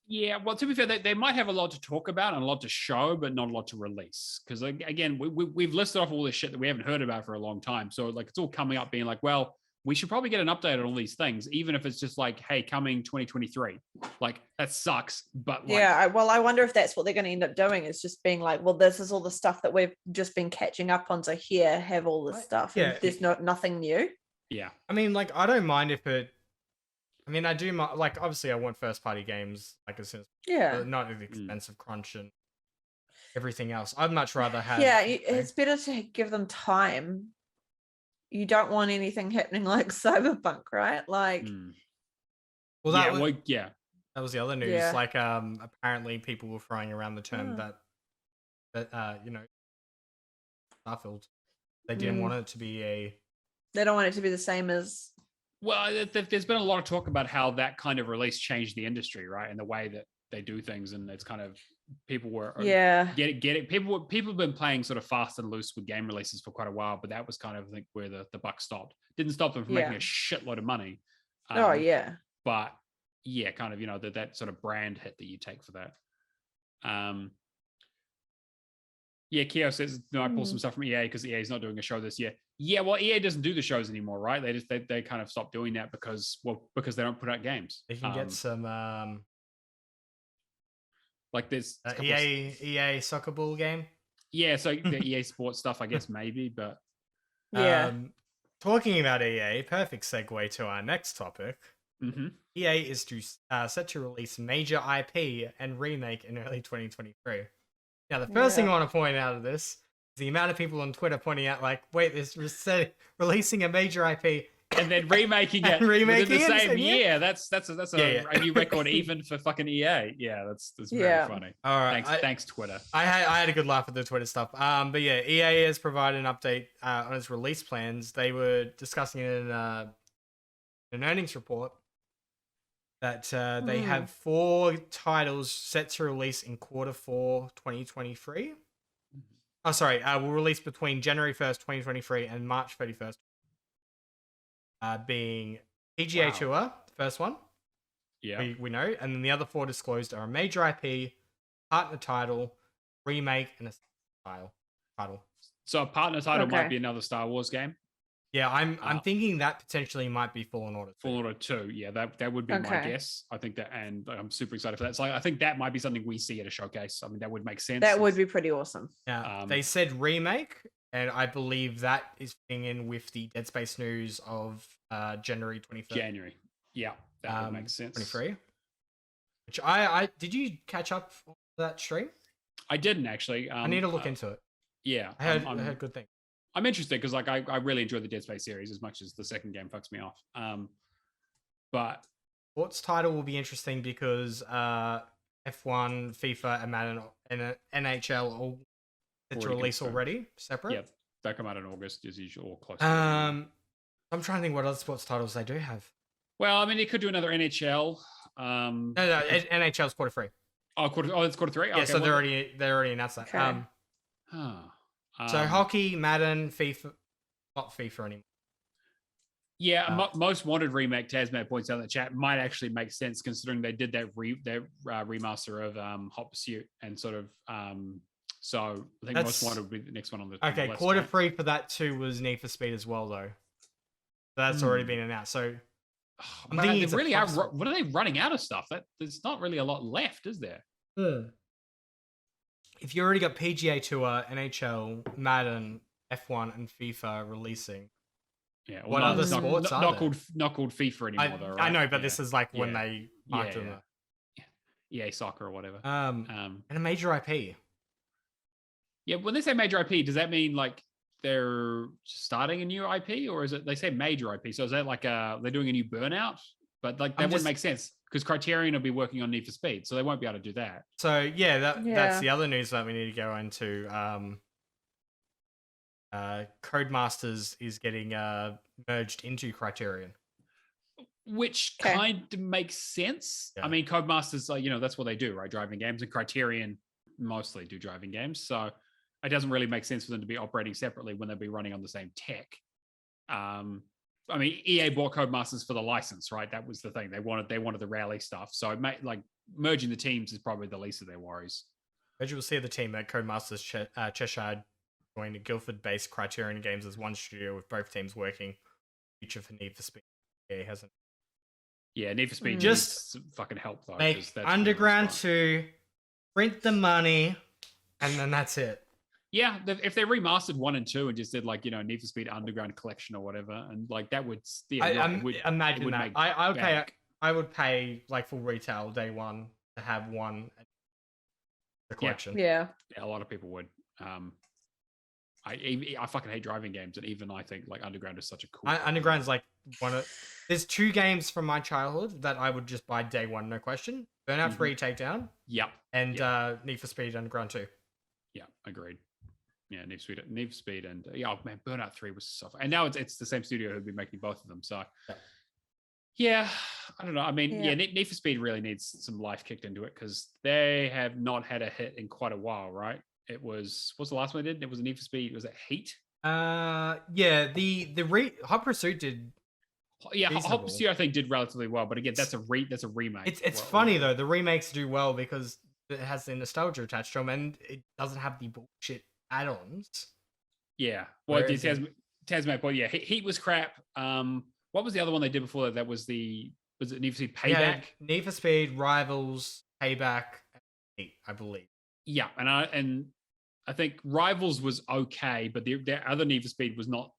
Yeah, well, to be fair, they might have a lot to talk about and a lot to show, but not a lot to release. Because again, we've listed off all this shit that we haven't heard about for a long time. So it's all coming up being like, well, we should probably get an update on all these things, even if it's just like, hey, coming 2023. That sucks, but I wonder if that's what they're going to end up doing, is just being like, well, this is all the stuff that we've just been catching up on, so here, have all this stuff. Yeah. There's nothing new. Yeah. I mean, I don't mind if it... I mean, I do... obviously, I want first-party games, as soon as... Yeah. Not at the expense of crunch and... everything else. I'd much rather have. Yeah, it's better to give them time. You don't want anything happening like Cyberpunk, right? Like, Well, yeah. That was the other news. Yeah. Like, apparently people were throwing around the term that you know, Starfield. They didn't want it to be a. They don't want it to be the same as. Well, there's been a lot of talk about how that kind of release changed the industry, right? And the way that they do things, and it's kind of people were get it. People have been playing sort of fast and loose with game releases for quite a while, but that was kind of, I think, where the buck stopped. Didn't stop them from making a shitload of money. But yeah, kind of, you know, that sort of brand hit that you take for that. Yeah, Keo says, no, I pulled some stuff from EA because EA is not doing a show this year. Yeah, well, EA doesn't do the shows anymore, right? They kind of stopped doing that because they don't put out games. They can get some like there's EA soccer ball game. Yeah, so the EA Sports stuff, I guess maybe, but talking about EA, perfect segue to our next topic. EA is set to release major IP and remake in early 2023. Now, the first thing I want to point out of this is the amount of people on Twitter pointing out, like, wait, this releasing a major IP and then remaking it within the same year. That's a new record even for fucking EA. Yeah, that's very funny. All right, thanks Twitter. I had a good laugh at the Twitter stuff. But yeah, EA has provided an update on its release plans. They were discussing it in an earnings report that they have 4 titles set to release in Q4 2023. Oh, sorry, will release between January 1st, 2023 and March 31st. Being PGA Tour, the first one. Yeah. We know. And then the other 4 disclosed are a major IP, partner title, remake, and a title. So a partner title might be another Star Wars game? Yeah, I'm thinking that potentially might be Fallen Order 2. Fallen Order 2, yeah, that would be my guess. I think that, and I'm super excited for that. So I think that might be something we see at a showcase. I mean, that would make sense. That would be pretty awesome. Yeah, they said remake, and I believe that is fitting in with the Dead Space news of January 23rd. January, yeah, that would make sense. 23. Which I did you catch up on that stream? I didn't actually. I need to look into it. Yeah, I heard good things. I'm interested because like I really enjoy the Dead Space series as much as the second game fucks me off. But sports title will be interesting because F1, FIFA, and Madden and NHL all set to release already separate. Yeah, they come out in August as usual, or close. I'm trying to think what other sports titles they do have. Well, I mean, they could do another NHL. No, NHL's Q3. Oh, it's Q3. Yeah, okay, so they already announced that. Okay. So hockey, Madden, FIFA, not FIFA anymore. Yeah, most wanted remake, Tasman points out in the chat, might actually make sense considering they did that remaster of Hot Pursuit and sort of. So I think most wanted would be the next one on the okay. list, Q3 right? For that too was Need for Speed as well though. That's already been announced. So I'm thinking they really are. What are they running out of stuff? There's not really a lot left, is there? If you already got PGA Tour, NHL, Madden, F1, and FIFA releasing, what other sports are not called FIFA anymore, though, right? I know, but this is like when they marked them. EA Soccer or whatever. And a major IP. Yeah, when they say major IP, does that mean like they're starting a new IP, or is it they say major IP? So is that like they're doing a new Burnout? But like that wouldn't make sense because Criterion will be working on Need for Speed, so they won't be able to do that. So yeah, that's the other news that we need to go into. Codemasters is getting merged into Criterion, which kind of makes sense. I mean, Codemasters, that's what they do, right? Driving games, and Criterion mostly do driving games, so it doesn't really make sense for them to be operating separately when they'll be running on the same tech. I mean, EA bought Codemasters for the license, right? That was the thing. They wanted the rally stuff. So it merging the teams is probably the least of their worries. As you will see the team at Codemasters Cheshire going to Guildford-based Criterion Games as one studio with both teams working. Future for Need for Speed. EA hasn't. Yeah, Need for Speed just fucking help though. Make Underground 2, print the money, and then that's it. Yeah, if they remastered 1 and 2 and just did Need for Speed Underground Collection or whatever, and that would imagine that. I would pay like full retail day one to have one the collection. Yeah. Yeah, a lot of people would. I fucking hate driving games, and even I think like Underground is such a cool. Underground's like one of. There's 2 games from my childhood that I would just buy day one, no question. Burnout 3 Takedown. Yep. And Need for Speed Underground 2. Yeah, agreed. Yeah, Need for Speed, and oh man, Burnout 3 was so fun. And now it's the same studio who'd be making both of them. So yeah, I don't know. I mean, Need for Speed really needs some life kicked into it because they have not had a hit in quite a while, right? What's the last one they did? It was a Need for Speed. Was it Heat? The Hot Pursuit did. Yeah, Hot Pursuit I think did relatively well, but again, that's a remake. It's funny though. The remakes do well because it has the nostalgia attached to them, and it doesn't have the bullshit add-ons. Yeah, well, Tasman point. Yeah, Heat was crap. What was the other one they did before that? Was it Need for Speed Payback? Need for Speed, Rivals, Payback, Heat, I believe. Yeah, and I think Rivals was okay, but the other Need for Speed was not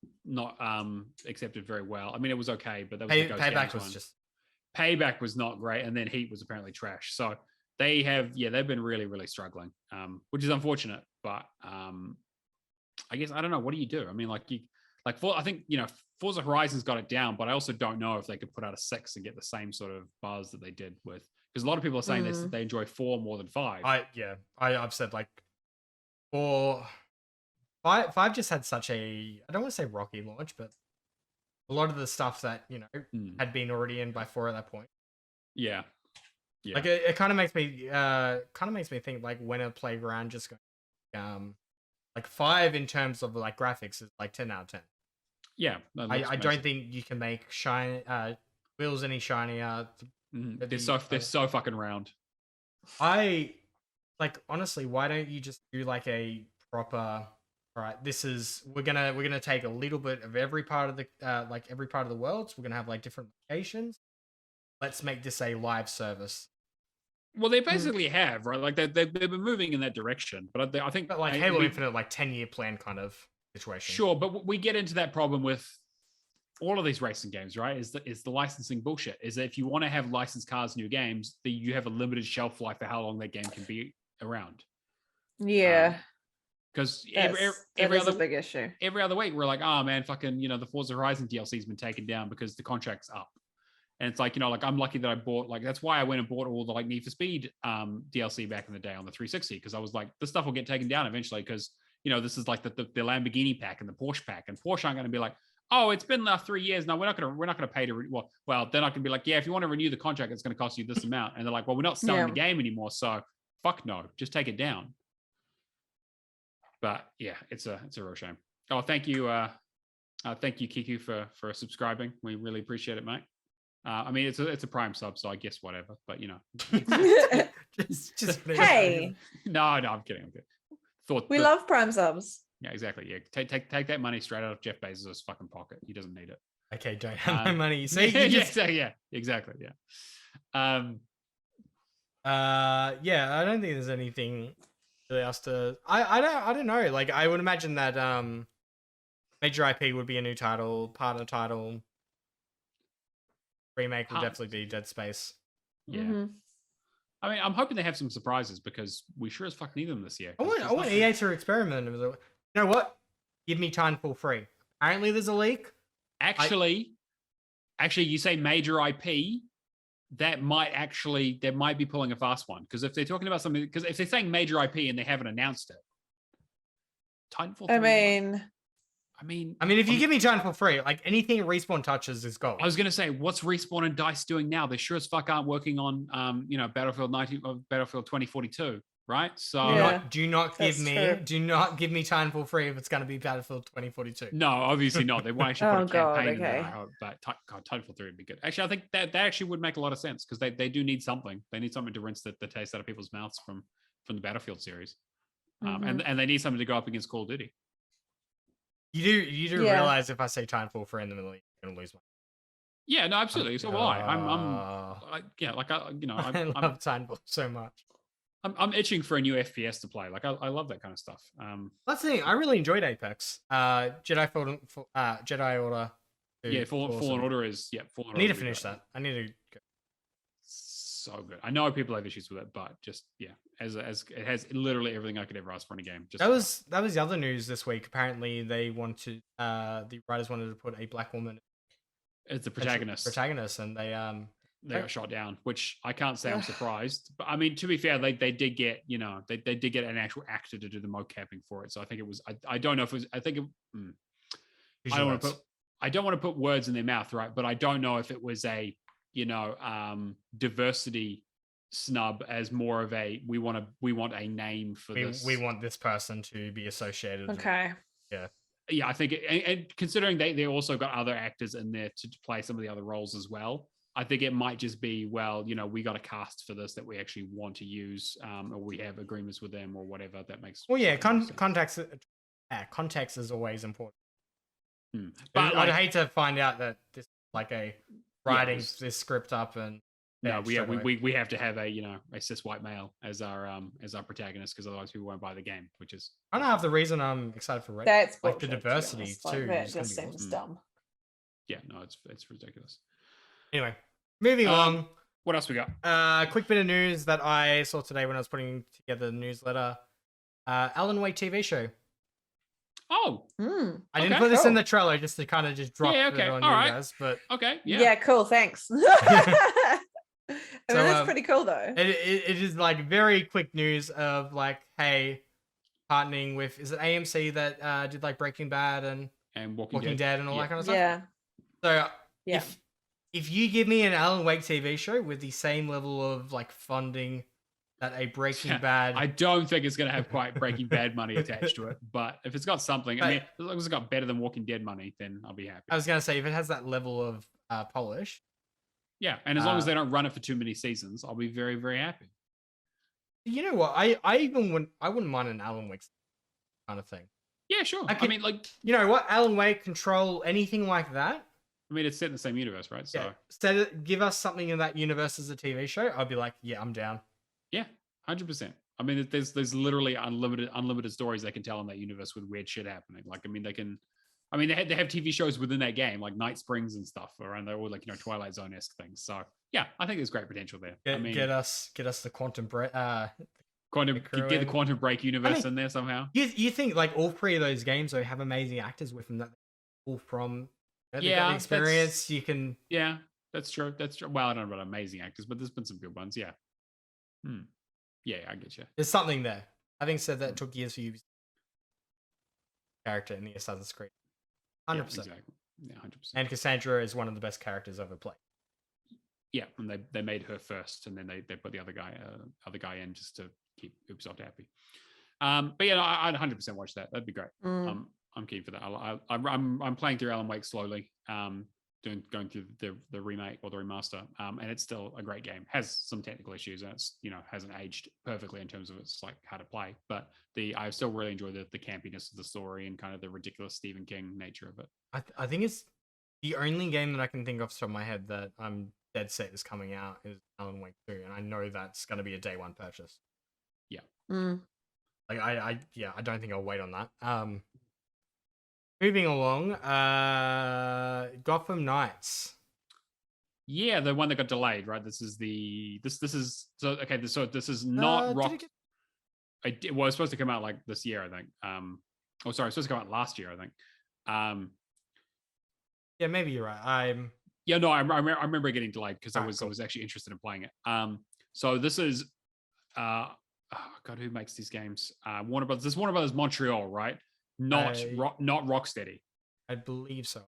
accepted very well. I mean, it was okay, but that was Payback was just Payback was not great, and then Heat was apparently trash. So they've been really, really struggling, which is unfortunate. But I guess I don't know. What do you do? I mean, I think Forza Horizon's got it down, but I also don't know if they could put out a 6 and get the same sort of buzz that they did with. Because a lot of people are saying they enjoy 4 more than 5. I've said like 4, 5 just had such a, I don't want to say rocky launch, but a lot of the stuff that had been already in by 4 at that point. Yeah. Like it kind of makes me think like when a Playground just going like 5 in terms of like graphics is like 10 out of 10. Yeah, I don't think you can make wheels any shinier. They're so fucking round. Honestly, why don't you just do like a proper? All right, we're gonna take a little bit of every part of the every part of the world. So we're gonna have like different locations. Let's make this a live service. Well, they basically have, right? Like they've been moving in that direction, but I think like Halo Infinite, like 10-year plan kind of situation. Sure, but we get into that problem with all of these racing games, right? Is the licensing bullshit? Is that if you want to have licensed cars in your games, that you have a limited shelf life for how long that game can be around. Yeah. Because every other big issue. Every other week we're like, oh man, fucking, the Forza Horizon DLC's been taken down because the contract's up. And it's like, I'm lucky that I bought, that's why I went and bought all the Need for Speed DLC back in the day on the 360, because I was like, this stuff will get taken down eventually because, this is like the Lamborghini pack and the Porsche pack, and Porsche aren't going to be like, oh, it's been 3 years. No, we're not going to pay to, well, then I can be like, yeah, if you want to renew the contract, it's going to cost you this amount. And they're like, well, we're not selling the game anymore. So fuck no, just take it down. But yeah, it's a real shame. Oh, thank you. Thank you, Kiku, for subscribing. We really appreciate it, mate. I mean, it's a Prime sub, so I guess whatever. But just hey. No, I'm kidding. We love Prime subs. Yeah, exactly. Yeah, take that money straight out of Jeff Bezos' fucking pocket. He doesn't need it. Okay, don't have my money. See, yeah, exactly. Yeah. Yeah, I don't think there's anything really else to. I don't know. Like, I would imagine that major IP would be a new title, partner title. Remake will definitely be Dead Space. Yeah. Mm-hmm. I mean, I'm hoping they have some surprises because we sure as fuck need them this year. I want EA to experiment. You know what? Give me Titanfall free. Apparently, there's a leak. Actually, you say major IP, they might be pulling a fast one, because if they're talking about something, because if they're saying major IP and they haven't announced it, Titanfall 3, I mean, if you give me Titanfall free, like anything Respawn touches is gold. I was gonna say, what's Respawn and DICE doing now? They sure as fuck aren't working on, Battlefield 2042, right? So do not give me Titanfall free if it's gonna be Battlefield 2042. No, obviously not. They won't actually put a campaign in there. But Titanfall 3 would be good. Actually, I think that actually would make a lot of sense, because they do need something. They need something to rinse the taste out of people's mouths from the Battlefield series, and they need something to go up against Call of Duty. You do realize if I say Titanfall free in the middle, you're gonna lose my. Yeah, no, absolutely. So will I. I love Titanfall so much. I'm itching for a new FPS to play. Like I love that kind of stuff. That's the thing. I really enjoyed Apex. Jedi Order. Fallen Order is Fallen Order. I need to finish that. I need to. so good. I know people have issues with it, but just as it has literally everything I could ever ask for in a game. Just that was the other news this week. Apparently, they wanted the writers wanted to put a black woman as the protagonist. And they got shot down, which I can't say I'm surprised. But I mean, to be fair, they did get, they did get an actual actor to do the mocapping for it. So I think it was, I don't know if it was, I think it, I don't want to put words in their mouth, right? But I don't know if it was a, diversity snub as more of a, we want a name for this. We want this person to be associated. Okay. Yeah, I think, and considering they also got other actors in there to play some of the other roles as well, I think it might just be, well, we got a cast for this that we actually want to use, or we have agreements with them or whatever. That makes context is always important. But I'd hate to find out that this like a writing this script up and we have to have a cis white male as our protagonist, because otherwise people won't buy the game, which is I don't have the reason I'm excited for that's like bullshit, the diversity too. That just seems dumb. Yeah, no, it's ridiculous. Anyway, moving on. What else we got? Quick bit of news that I saw today when I was putting together the newsletter. Alan Wake TV show. Oh, I didn't put this in the Trello just to kind of just drop it on you guys, but okay, yeah, cool, thanks. I mean, that's pretty cool though. It is like very quick news of like, hey, partnering with, is it AMC that did like Breaking Bad and Walking Dead and all that kind of stuff? Yeah. So if you give me an Alan Wake TV show with the same level of like funding that a Breaking Bad, I don't think it's going to have quite Breaking Bad money attached to it, but if it's got something, I mean, as long as it's got better than Walking Dead money, then I'll be happy. I was going to say, if it has that level of polish. Yeah, and as long as they don't run it for too many seasons, I'll be very, very happy. You know what? I wouldn't mind an Alan Wake kind of thing. Yeah, sure. I mean, like, you know what? Alan Wake, Control, anything like that. I mean, it's set in the same universe, right? So give us something in that universe as a TV show. I'd be like, yeah, I'm down. Yeah, 100%. I mean, there's literally unlimited stories they can tell in that universe with weird shit happening. Like, I mean, they have TV shows within that game, like Night Springs and stuff, around there, or like Twilight Zone-esque things. So yeah, I think there's great potential there. Get us the Quantum Break. Get the Quantum Break universe in there somehow. You think like all three of those games though have amazing actors with them that all from the experience. You can that's true. Well, I don't know about amazing actors, but there's been some good ones. Yeah. Yeah, I get you. There's something there. Having said that, it took years for you character in the Assassin's Creed. 100%. Yeah, exactly. Yeah, 100%. And Cassandra is one of the best characters I've ever played. Yeah, and they made her first, and then they put the other guy in just to keep Ubisoft happy. But yeah, I'd 100% watch that. That'd be great. I'm keen for that. I'm playing through Alan Wake slowly, going through the remake or the remaster, and it's still a great game. Has some technical issues, and it's hasn't aged perfectly in terms of its like how to play. But I still really enjoy the campiness of the story and kind of the ridiculous Stephen King nature of it. I think it's the only game that I can think of off the top of my head that I'm dead set is coming out is Alan Wake 2, and I know that's going to be a day one purchase. Yeah. Like I don't think I'll wait on that. Moving along, Gotham Knights. Yeah, the one that got delayed, right? This is not Rock. It was supposed to come out like this year, I think. It's supposed to come out last year, I think. Yeah, maybe you're right. I remember getting delayed because I was actually interested in playing it. So this is, God, who makes these games? Warner Brothers. This is Warner Brothers Montreal, right? Not Rocksteady. I believe so.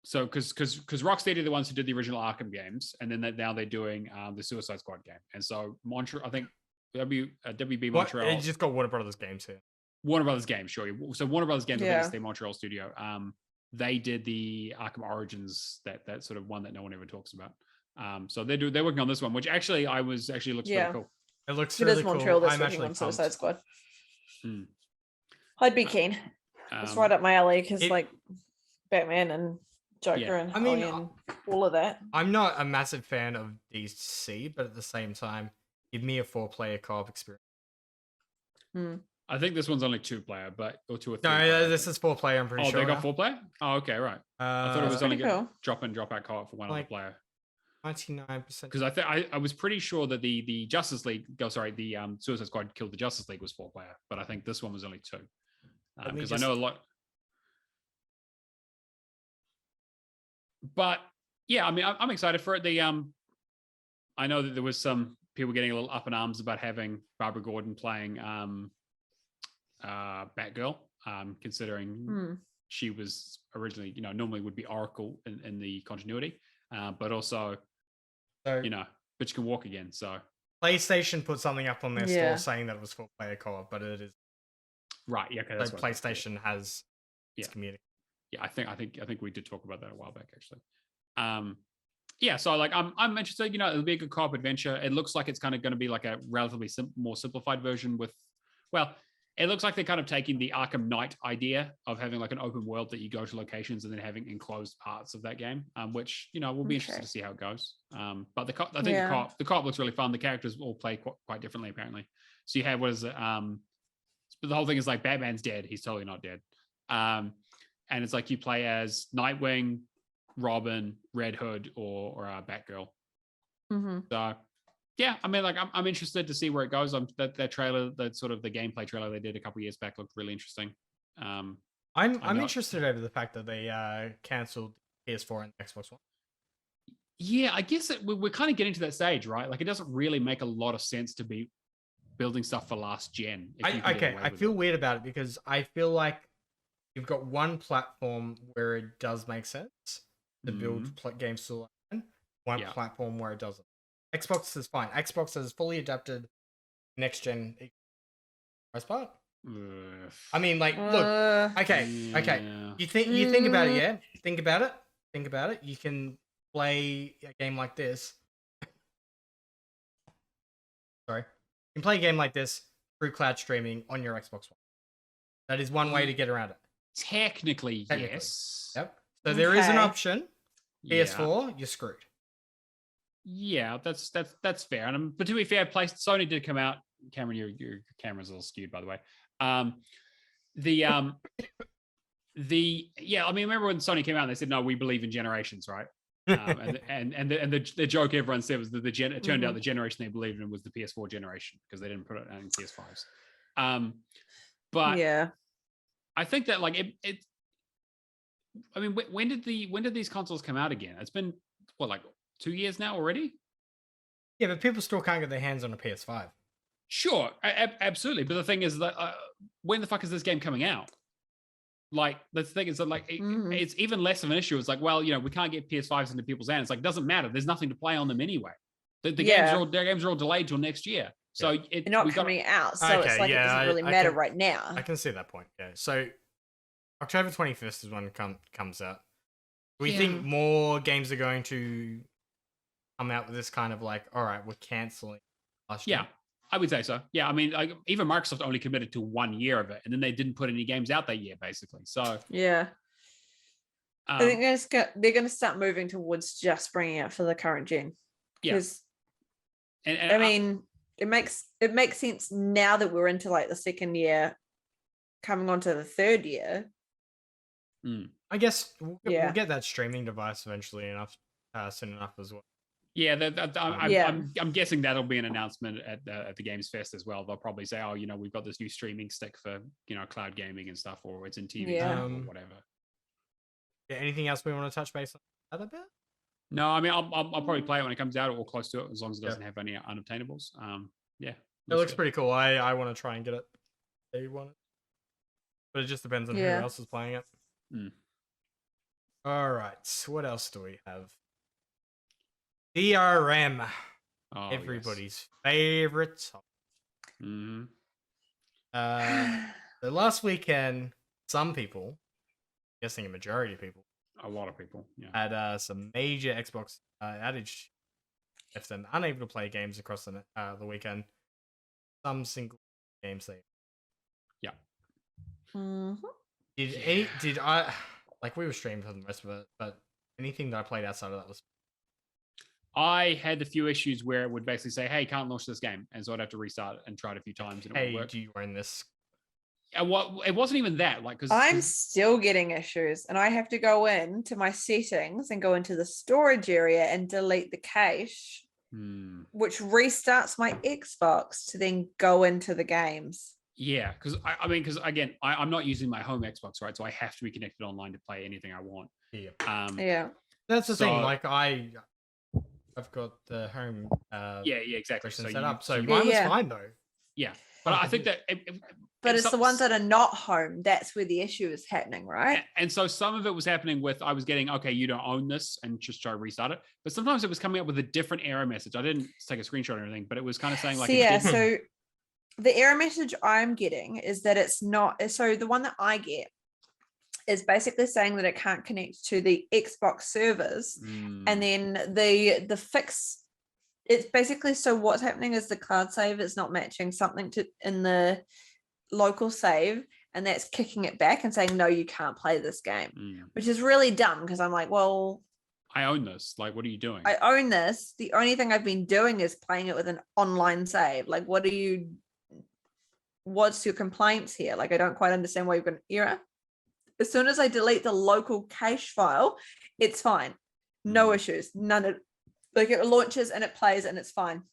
So because Rocksteady are the ones who did the original Arkham games, and then now they're doing the Suicide Squad game, and so Montreal, I think WB Montreal. You just got Warner Brothers games here. Warner Brothers games, sure. So Warner Brothers games, I think it's their Montreal studio. They did the Arkham Origins, that sort of one that no one ever talks about. So they're working on this one, which actually looks pretty cool. It looks really cool. Montreal that's working on Suicide Squad. I'd be keen. It's right up my alley because like Batman and Joker and and all of that. I'm not a massive fan of DC, but at the same time, give me a 4-player co-op experience. I think this one's only 2-player, or 2 or 3. No, this is 4-player. I'm pretty sure. Oh, they got 4-player? Oh, okay, right. I thought it was only drop in, drop out co-op for one other player. 99%. Because I was pretty sure that the Justice League, the Suicide Squad killed the Justice League was 4-player, but I think this one was only 2. Because I know a lot. But yeah, I mean, I'm excited for it. I know that there was some people getting a little up in arms about having Barbara Gordon playing Batgirl, considering she was originally, normally would be Oracle in the continuity, but also, bitch can walk again. So PlayStation put something up on their store saying that it was 4-player co-op, but it is right. Yeah, okay, that's so what PlayStation has its community. Yeah, I think we did talk about that a while back actually. Yeah, so like I'm interested. It'll be a good co-op adventure. It looks like it's kind of going to be like a relatively more simplified version with, well, it looks like they're kind of taking the Arkham Knight idea of having like an open world that you go to locations and then having enclosed parts of that game, which we'll be interested to see how it goes. But I think the co-op looks really fun. The characters all play quite differently apparently. So you have the whole thing is like Batman's dead. He's totally not dead. And it's like you play as Nightwing, Robin, Red Hood, or Batgirl. So yeah, I mean, like I'm interested to see where it goes. That trailer, that sort of the gameplay trailer they did a couple years back looked really interesting. I'm interested over the fact that they cancelled PS4 and Xbox One. Yeah, I guess we're kind of getting to that stage, right? Like it doesn't really make a lot of sense to be building stuff for last gen. I feel weird about it because I feel like you've got one platform where it does make sense to build games to one platform where it doesn't. Xbox is fine. Xbox has fully adapted next gen part. I mean, like, look, okay. You think about it, yeah? Think about it. You can play a game like this. Sorry. You can play a game like this through cloud streaming on your Xbox One. That is one way to get around it. Technically. Yes. Yep. So there is an option. PS4, you're screwed. Yeah, that's fair. But to be fair, Sony did come out. Cameron, your camera's a little skewed, by the way. I mean, remember when Sony came out and they said, "No, we believe in generations," right? And the joke everyone said was that it turned out the generation they believed in was the PS4 generation because they didn't put it in PS5s. But yeah, I think that like it. I mean, when did these consoles come out again? It's been what, like 2 years now already? Yeah, but people still can't get their hands on a PS5. Sure, absolutely. But the thing is that when the fuck is this game coming out? Like, the thing is that like it's even less of an issue. It's like, well, we can't get PS5s into people's hands. It's like, it doesn't matter. There's nothing to play on them anyway. Their games are all delayed till next year. So they're not coming out. So it's like it doesn't really matter right now. I can see that point. Yeah. So October 25th is when it comes out. Do we think more games are going to come out with this kind of like, all right, we're canceling last year? Yeah, I would say so. Yeah, I mean, like even Microsoft only committed to 1 year of it, and then they didn't put any games out that year, basically. So yeah, I think they're going to start moving towards just bringing out for the current gen. Yeah, and I mean, it makes sense now that we're into like the second year, coming on to the third year. I guess we'll get that streaming device eventually soon enough as well. Yeah, I'm guessing that'll be an announcement at the Games Fest as well. They'll probably say, "Oh, we've got this new streaming stick for cloud gaming and stuff, or it's in TV or whatever." Yeah. Anything else we want to touch base on that bit? No, I mean I'll probably play it when it comes out or close to it, as long as it doesn't have any unobtainables. Yeah, it looks pretty cool. I want to try and get it. You want it, but it just depends on who else is playing it. All right, what else do we have? DRM, everybody's favorite topic. So last weekend, some people, I'm guessing a majority of people, a lot of people, had some major Xbox outage, left them unable to play games across the weekend. Some single games they, Did I, like, we were streaming for the rest of it, but anything that I played outside of that was. I had a few issues where it would basically say, "Hey, can't launch this game," and so I'd have to restart it and try it a few times. And it do you own this? It wasn't even that, like, because I'm still getting issues, and I have to go into my settings and go into the storage area and delete the cache, which restarts my Xbox to then go into the games. Yeah, because I mean, because again, I'm not using my home Xbox, right? So I have to be connected online to play anything I want. Yeah. Yeah. That's the thing. Like I've got the home. Yeah, exactly. So set up. So mine was fine though. Yeah, but I think that. But it's the ones that are not home. That's where the issue is happening, right? And so some of it was happening with, I was getting, okay, you don't own this, and just try to restart it. But sometimes it was coming up with a different error message. I didn't take a screenshot or anything, but it was kind of saying like, so the error message I'm getting is that it's not. So the one that I get is basically saying that it can't connect to the Xbox servers, and then the fix. It's basically, so what's happening is the cloud save is not matching something to in the local save, and that's kicking it back and saying, no, you can't play this game, which is really dumb, because I'm like, well, I own this. Like, what are you doing? I own this. The only thing I've been doing is playing it with an online save. Like, what's your complaints here? Like, I don't quite understand why you've got an error. As soon as I delete the local cache file, it's fine. No issues. None of, like, it launches and it plays and it's fine.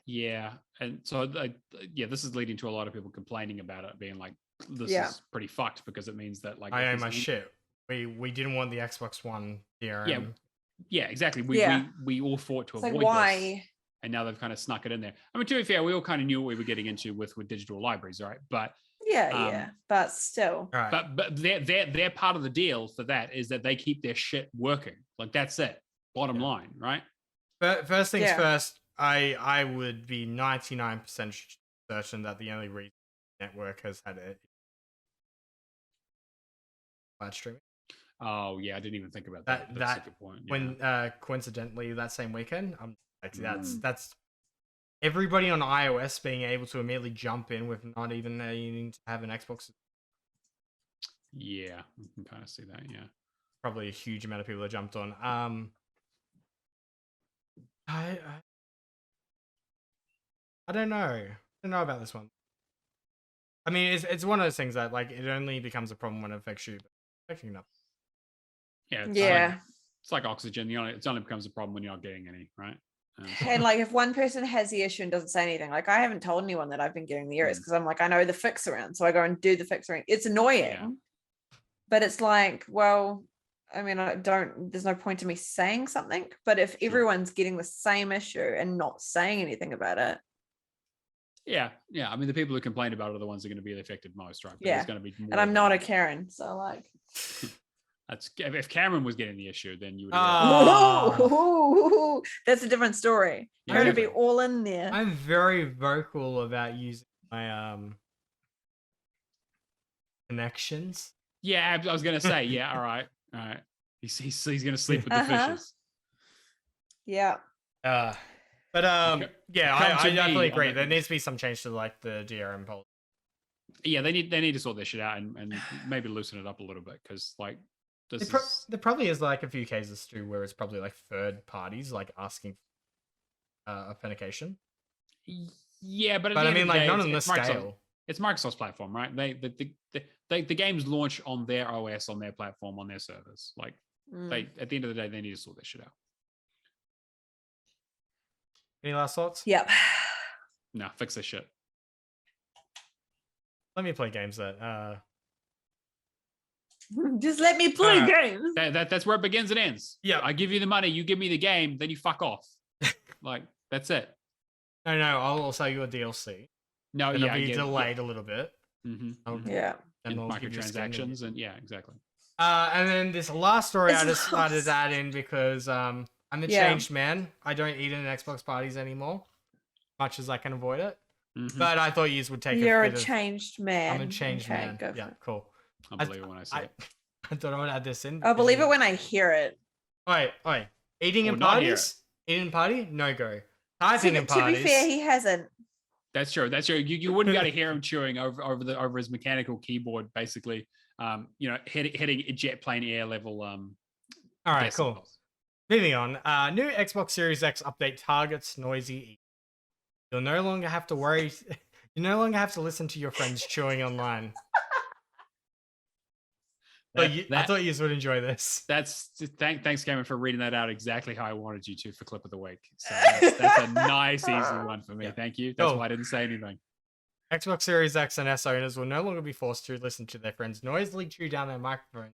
Yeah. And so, this is leading to a lot of people complaining about it, being like, this is pretty fucked, because it means that, like, I own my shit. We didn't want the Xbox One DRM. Yeah, exactly. We all fought to avoid this. And now they've kind of snuck it in there. I mean, to be fair, we all kind of knew what we were getting into with digital libraries, right? But but still. Right. But they're part of the deal for that, is that they keep their shit working. Like, that's it. Bottom line, right? But first things first, I would be 99% certain that the only reason the network has had it live streaming. Oh yeah, I didn't even think about that. That's a good point. When coincidentally that same weekend, that's everybody on iOS being able to immediately jump in with not even needing to have an Xbox. Yeah, I can kind of see that. Yeah, probably a huge amount of people that jumped on. I don't know. I don't know about this one. I mean, it's one of those things that, like, it only becomes a problem when it affects you, but affecting nothing. Yeah, it's like oxygen. It only becomes a problem when you're not getting any, right? And like, if one person has the issue and doesn't say anything, like, I haven't told anyone that I've been getting the errors, because I'm like, I know the fix around, so I go and do the fix around. It's annoying, but it's like, well, I mean, there's no point to me saying something. But if everyone's getting the same issue and not saying anything about it. Yeah. I mean, the people who complain about it are the ones that are going to be affected most, right? But there's going to be more, and I'm not a Karen, so like. If Cameron was getting the issue, then you would. That's a different story. You're going to be all in there. I'm very vocal about using my connections. Yeah, I was going to say, yeah, all right. He's going to sleep with the fishes. Yeah. I definitely agree. There needs to be some change to, like, the DRM policy. Yeah, they need to sort this shit out and maybe loosen it up a little bit, because, like, there probably is, like, a few cases too where it's probably like third parties, like, asking authentication. Yeah, but I mean, like, not on this scale. It's Microsoft's platform, right? The games launch on their OS, on their platform, on their servers. Like, at the end of the day, they need to sort this shit out. Any last thoughts? Yep. No, fix this shit. Let me play games that. Just let me play games. That's where it begins and ends. Yeah, I give you the money, you give me the game, then you fuck off. Like, that's it. No, I'll sell you a DLC. No, it'll be delayed a little bit. Yeah, and microtransactions, and exactly. And then this last story I just started to add in because I'm a changed man. I don't eat in Xbox parties anymore, much as I can avoid it. But I thought you would take. You're a changed man. I'm a changed man. Yeah, cool. I believe it when I say it. I thought I would add this in. I'll believe it when I hear it. Oi. Eating in parties? Eating in party? No go. Typing in parties. To be fair, he hasn't. That's true. You wouldn't be able to hear him chewing over his mechanical keyboard, basically. Hitting jet plane air level. All right, cool. Moving on. New Xbox Series X update targets noisy. You'll no longer have to worry. You no longer have to listen to your friends chewing online. I thought you would enjoy this. Thanks, Cameron, for reading that out exactly how I wanted you to for clip of the week. So that's a nice, easy one for me. Yeah. Thank you. That's Cool. why I didn't say anything. Xbox Series X and S owners will no longer be forced to listen to their friends noisily chew down their microphone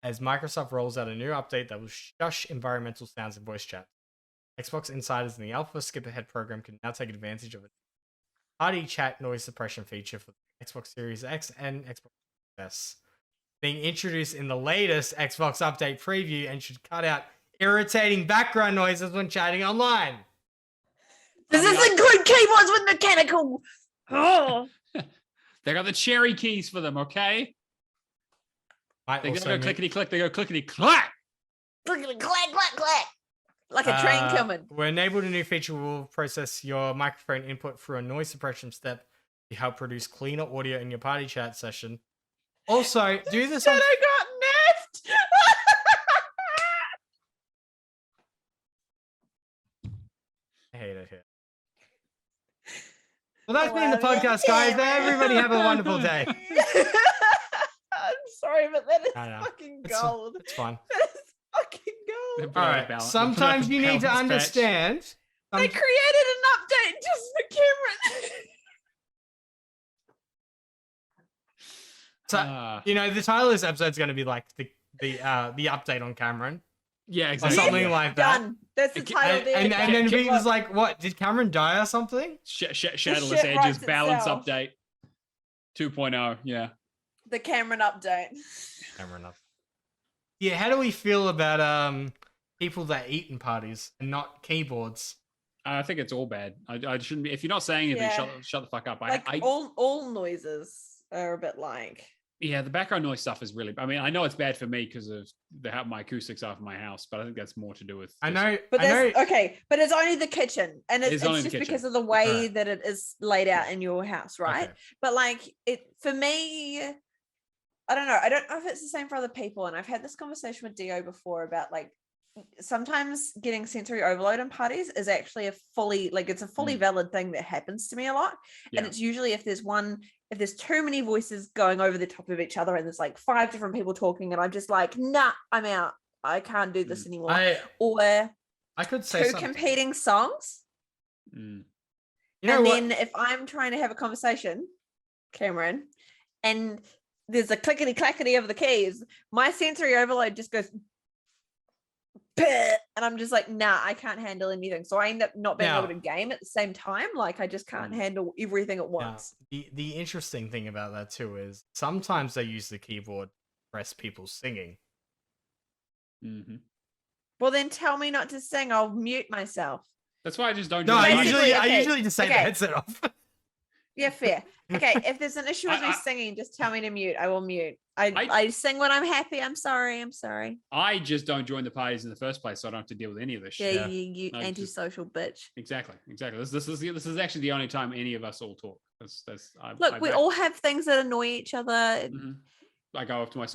as Microsoft rolls out a new update that will shush environmental sounds in voice chat. Xbox insiders in the Alpha Skip Ahead program can now take advantage of a party chat noise suppression feature for the Xbox Series X and Xbox S, being introduced in the latest Xbox update preview and should cut out irritating background noises when chatting online. Does this include keyboards with mechanical? Oh. They got the cherry keys for them, okay? They go clickety click. They go clickety clack. Clickety clack, clack, clack. Like a train coming. We're enabled a new feature will process your microphone input through a noise suppression step to help produce cleaner audio in your party chat session. Also, do this on... Shadow got nerfed! I hate it here. Well, that's been the podcast, guys. Everybody have a wonderful day. I'm sorry, but that is I know. fucking It's- gold. It's fine. That is fucking gold. All right. Sometimes you need to understand. They created an update just for Cameron. So, you know, the title of this episode is going to be like the update on Cameron. Yeah, Or exactly. something like that. Done. That's the title. And then it was like, what? Did Cameron die or something? Shadowless shit writes Edge's balance itself. update 2.0. Yeah. The Cameron update. Cameron up. Yeah, how do we feel about people that eat in parties and not keyboards? I think it's all bad. I shouldn't be. If you're not saying anything, Yeah. shut the fuck up. Like all noises are a bit like. Yeah, the background noise stuff is really. I mean, I know it's bad for me because of how my acoustics are for my house, but I think that's more to do with. I know. But I know. that's okay. But it's only the kitchen, and it's only the just kitchen. because of the way Alright. that it is laid out in your house, right? Okay. But like it for me, I don't know. I don't know if it's the same for other people. And I've had this conversation with Dio before about like sometimes getting sensory overload in parties is actually a fully valid thing that happens to me a lot. And Yeah. it's usually if there's too many voices going over the top of each other and there's like 5 different people talking and I'm just like, nah, I'm out. I can't do this anymore. Or I could say two something. competing songs. Mm. You know And what? then if I'm trying to have a conversation, Cameron, and there's a clickety clackety of the keys, my sensory overload just goes and I'm just like, nah, I can't handle anything. So I end up not being able to game at the same time. Like I just can't handle everything at once. The interesting thing about that too is sometimes they use the keyboard to press people singing. Mm-hmm. Well, then tell me not to sing. I'll mute myself. That's why I just don't. No, do I it. Basically, usually just take the okay. headset off. Yeah, fair. Okay, if there's an issue with me singing, just tell me to mute. I will mute. I sing when I'm happy. I'm sorry. I just don't join the parties in the first place, so I don't have to deal with any of this Yeah, shit. you I just- antisocial bitch. Exactly. This is actually the only time any of us all talk. Look, we all have things that annoy each other. Mhm. I go off to my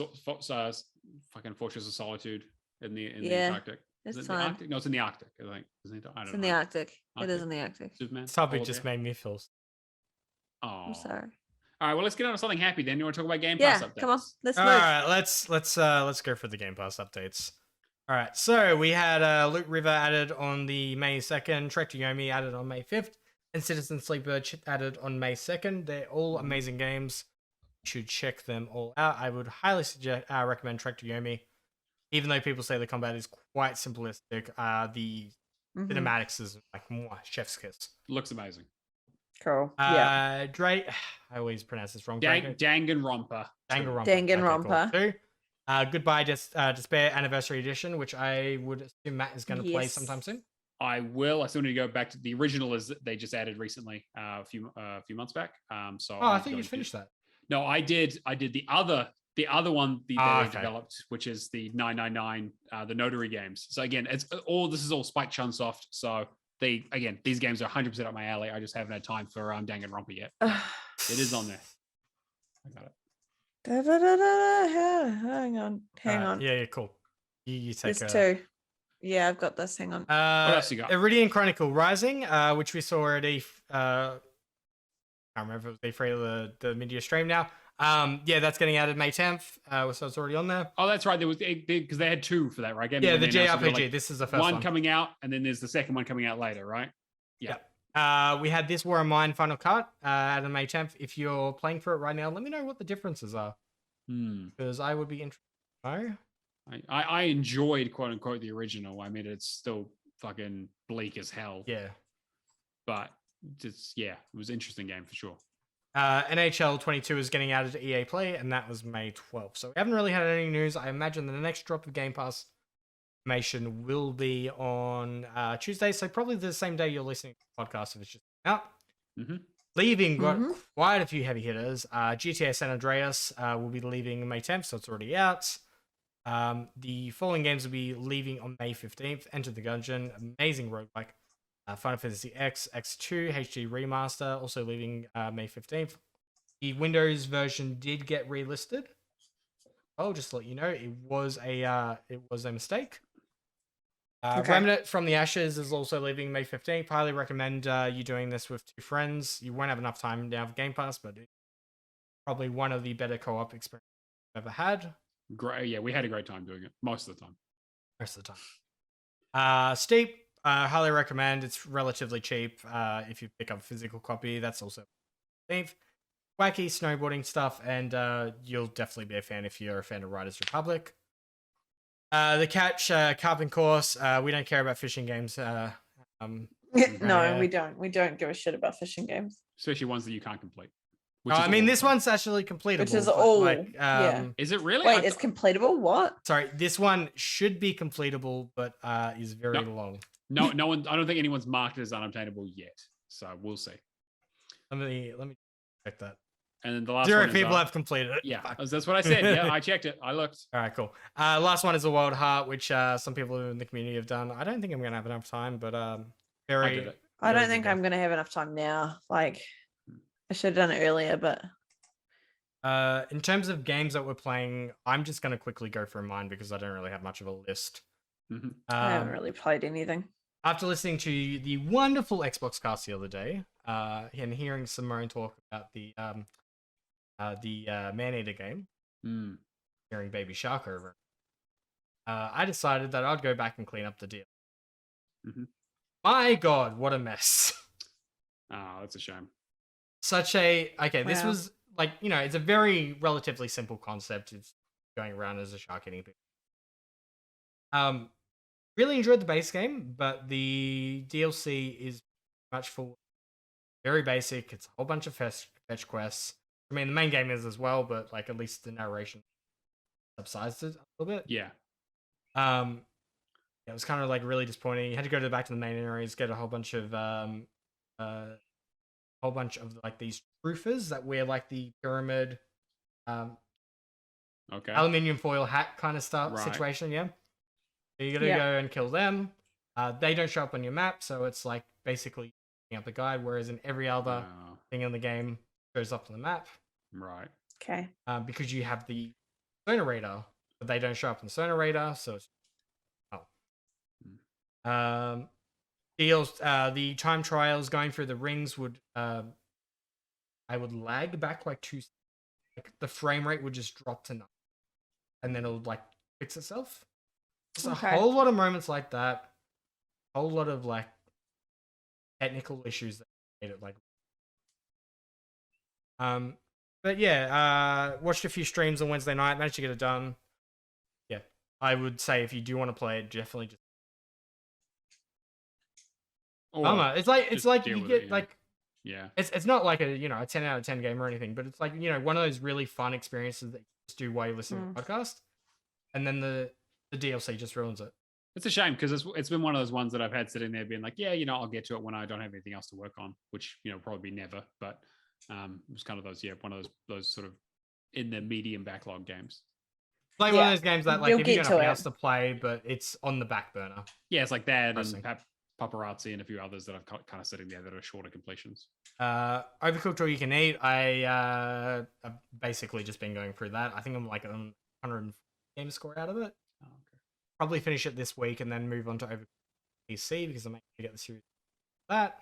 fucking Fortress of Solitude in the Antarctic. It's Is it the fine. Arctic? No, it's in the Arctic. I think. Isn't it? I don't It's in know. the Arctic. It Arctic. is in the Arctic. Superman. This topic Polar just bear? made me feel. Oh, I'm sorry. All right, well, let's get on to something happy then. You want to talk about Game Yeah, Pass updates? come on. Let's All move. right, let's go for the Game Pass updates. All right, so we had Loot River added on the May 2nd, Trek to Yomi added on May 5th, and Citizen Sleeper added on May 2nd. They're all amazing games. You should check them all out. I would highly recommend Trek to Yomi, even though people say the combat is quite simplistic. The Mhm. cinematics is like mwah, chef's kiss. Looks amazing. Cool. Yeah. Drake, I always pronounce this wrong. Danganronpa. Danganronpa. Cool. Goodbye Despair Anniversary Edition, which I would assume Matt is going to play Yes. sometime soon. I will. I still need to go back to the original. Is they just added recently a few months back. So Oh, I think you finished that. No, I did. I did the other one that okay. they developed, which is the 999, the Notary games. So again, this is all Spike Chunsoft. So these games are 100% up my alley. I just haven't had time for Danganronpa yet. It is on there. I got it. Hang on. Yeah, cool. You take There's 2. Yeah, I've got this. Hang on. What else you got? Iridian Chronicle Rising, which we saw at can't remember if it was E3 or the mid-year stream now. Yeah, that's getting added May 10th, so it's already on there. Oh, that's right. There was because they had 2 for that, right? Game Yeah, when the they announced it, they were JRPG. like, This is the first one. coming out, and then there's the second one coming out later, right? Yeah. We had This War of Mine Final Cut added May 10th. If you're playing for it right now, let me know what the differences are. Because I would be interested to know. I enjoyed, quote unquote, the original. I mean, it's still fucking bleak as hell. Yeah. But it was an interesting game for sure. NHL 22 is getting added to EA Play, and that was May 12th. So we haven't really had any news. I imagine the next drop of Game Pass information will be on Tuesday, so probably the same day you're listening to the podcast if it's just out. Leaving got quite a few heavy hitters. GTA San Andreas will be leaving May 10th, so it's already out. The following games will be leaving on May 15th. Enter the Gungeon, amazing roguelike. Final Fantasy X, X2, HD Remaster, also leaving May 15th. The Windows version did get relisted. Oh, just to let you know, it was a mistake. Remnant from the Ashes is also leaving May 15th. Highly recommend you doing this with 2 friends. You won't have enough time now for Game Pass, but it's probably one of the better co-op experiences I've ever had. Great, yeah, we had a great time doing it most of the time. Most of the time. Steep, highly recommend. It's relatively cheap if you pick up a physical copy. That's also 15th. Wacky snowboarding stuff, and you'll definitely be a fan if you're a fan of Riders Republic. The Catch, Carbon Course. We don't care about fishing games. No, we don't. We don't give a shit about fishing games. Especially ones that you can't complete. I mean, this one's actually completable. Which is all. Is it really? Wait, it's completable? What? Sorry, this one should be completable, but is very long. No one. I don't think anyone's marked it as unobtainable yet. So we'll see. Let me check that. And then the last 0 one people have completed it. Yeah, that's what I said. Yeah, I checked it. I looked. All right, cool. Last one is The Wild Heart, which some people in the community have done. I don't think I'm going to have enough time, but I don't think I'm going to have enough time now. Like, I should have done it earlier, but... in terms of games that we're playing, I'm just going to quickly go through mine because I don't really have much of a list. I haven't really played anything. After listening to the wonderful Xbox cast the other day, and hearing Simone talk about the Man-Eater game, hearing Baby Shark over it, I decided that I'd go back and clean up the deal. My God, what a mess. Oh, that's a shame. This was like, it's a very relatively simple concept. It's going around as a shark eating people. Really enjoyed the base game, but the DLC is much for very basic. It's a whole bunch of fetch quests. I mean, the main game is as well, but like at least the narration subsides it a little bit. Yeah. It was kind of like really disappointing. You had to go back to the main areas, get a whole bunch of like these truthers that wear like the pyramid, aluminium foil hat kind of stuff situation. Yeah. So you gotta go and kill them. They don't show up on your map, so it's like basically picking up the guide. Whereas in every other thing in the game shows up on the map. Right. Okay. Because you have the Sonar Radar, but they don't show up in the Sonar Radar, so it's the time trials going through the rings would I would lag back like the frame rate would just drop to 9, and then it'll like fix itself. Just a whole lot of moments like that, a whole lot of like technical issues that made it like but yeah, watched a few streams on Wednesday night, managed to get it done. Yeah, I would say if you do want to play it, definitely just it's like you get like it's not like a 10 out of 10 game or anything, but it's like one of those really fun experiences that you just do while you listen to the podcast, and then the DLC just ruins it. It's a shame because it's been one of those ones that I've had sitting there being like, I'll get to it when I don't have anything else to work on, which probably never, but it was kind of one of those sort of in the medium backlog games. Like one of those games that like if you got nothing else to play, but it's on the back burner. Yeah, it's like that and Paparazzi and a few others that I've kind of sitting there that are shorter completions. Overcooked All You Can Eat. I've basically just been going through that. I think I'm like 100 game score out of it. Oh, okay. Probably finish it this week and then move on to Overcooked PC because I'm going to get the series for that.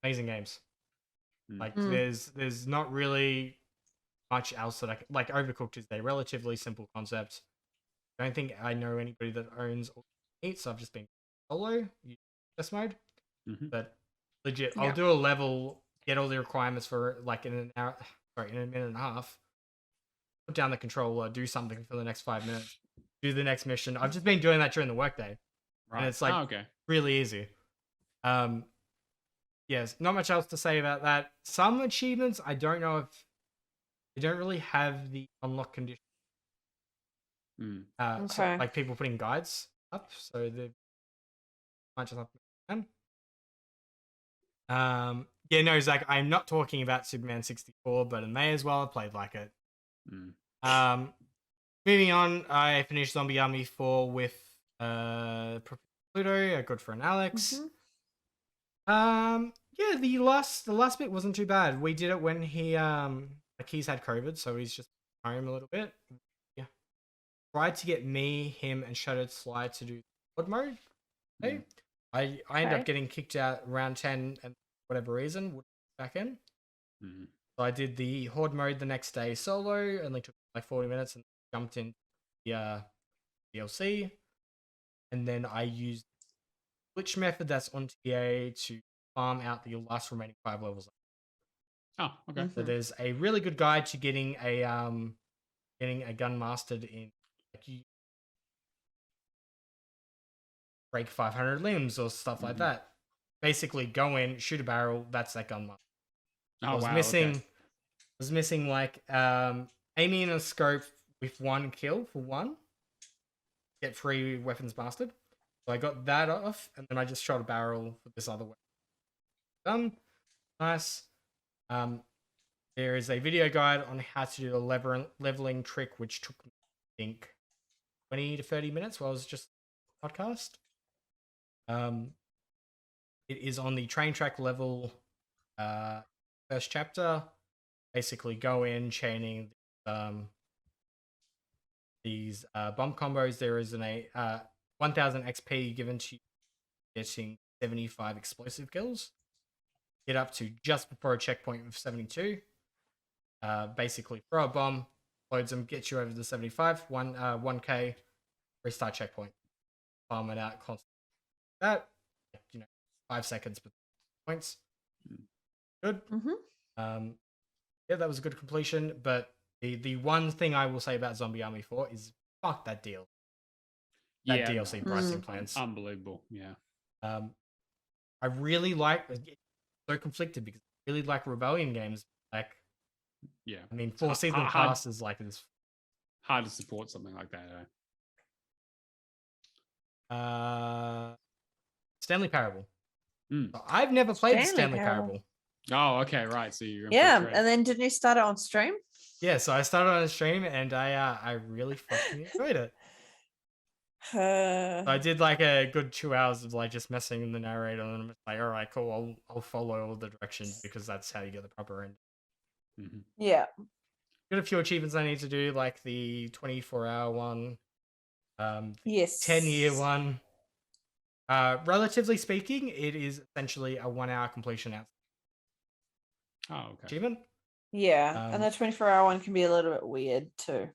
Amazing games. Like Mm. there's not really much else that like. Overcooked is a relatively simple concept. I don't think I know anybody that owns or eats, so I've just been solo test mode. Mhm. But legit, Yeah. I'll do a level, get all the requirements for like in an hour, sorry, in a minute and a half. Put down the controller, do something for the next 5 minutes, do the next mission. I've just been doing that during the workday, and Right. it's like Okay. really easy. Yes, not much else to say about that. Some achievements, I don't know if they don't really have the unlock condition. Mm. So, Okay. like people putting guides up, so they might just have to. Yeah, no, Zach, I'm not talking about Superman 64, but it may as well have played like it. Mm. Moving on, I finished Zombie Army 4 with Professor Pluto, a good friend Alex. Yeah, the last bit wasn't too bad. We did it when he's had COVID, so he's just home a little bit. Yeah. Tried to get me, him, and Shadowed Sly to do horde mode. Okay. Mm. I ended up getting kicked out round 10 and for whatever reason, would back in. Mm. So I did the horde mode the next day solo, only took like 40 minutes and jumped in the DLC. And then I used the glitch method that's on TA to farm out the last remaining 5 levels. Oh, okay. So there's a really good guide to getting a gun mastered in like you break 500 limbs or stuff like that. Basically go in, shoot a barrel, that's that gun master. Oh, I was wow. missing Okay. like aiming in a scope with 1 kill for 1. Get 3 weapons mastered. So I got that off, and then I just shot a barrel for this other weapon. Done. Nice. There is a video guide on how to do the leveling trick, which took me, I think, 20 to 30 minutes while I was just podcast. It is on the train track level first chapter. Basically go in chaining these bomb combos. There is 1000 XP given to you getting 75 explosive kills. Get up to just before a checkpoint of 72. Basically throw a bomb, loads them, gets you over the 75, 1k, restart checkpoint. Farm it out constantly. That, 5 seconds points. Good. Yeah, that was a good completion, but the one thing I will say about Zombie Army 4 is fuck that deal. That DLC pricing plans. Unbelievable. Yeah. I really like, so conflicted because I really like Rebellion games. Like, yeah. I mean, 4 season pass is like this. Hard to support something like that. Stanley Parable. Mm. So I've never played Stanley Parable. Oh, okay, right. So you're and then didn't you start it on stream? Yeah, so I started on a stream and I really fucking enjoyed it. So I did like a good 2 hours of like just messing with the narrator, and I'm just like, all right, cool. I'll follow all the directions because that's how you get the proper end. Mm-hmm. Yeah. Got a few achievements I need to do, like the 24-hour one, yes, 10-year one. Relatively speaking, it is essentially a 1-hour completion out. Oh, okay. Achievement. Yeah, and the 24-hour one can be a little bit weird too.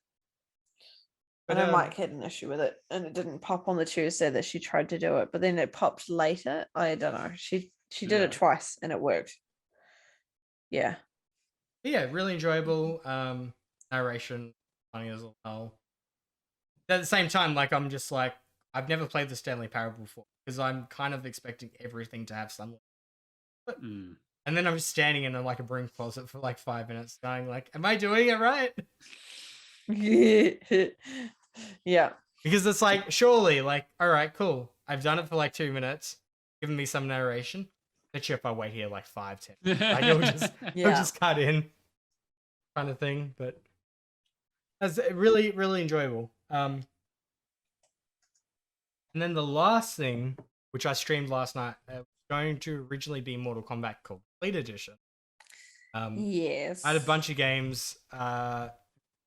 I know Mike had an issue with it, and it didn't pop on the Tuesday that she tried to do it, but then it popped later. I don't know. She did it twice, and it worked. Yeah. Yeah, really enjoyable. Narration, funny as well. At the same time, like I'm just like I've never played the Stanley Parable before because I'm kind of expecting everything to have some. And then I'm just standing in like a broom closet for like 5 minutes, going like, "Am I doing it right?" Yeah. Because it's like, surely, like, all right, cool. I've done it for like 2 minutes, giving me some narration. Bet you if I wait here like 5-10, like it'll just cut in, kind of thing. But that's really, really enjoyable. And then the last thing, which I streamed last night, was going to originally be Mortal Kombat Complete Edition. Yes. I had a bunch of games.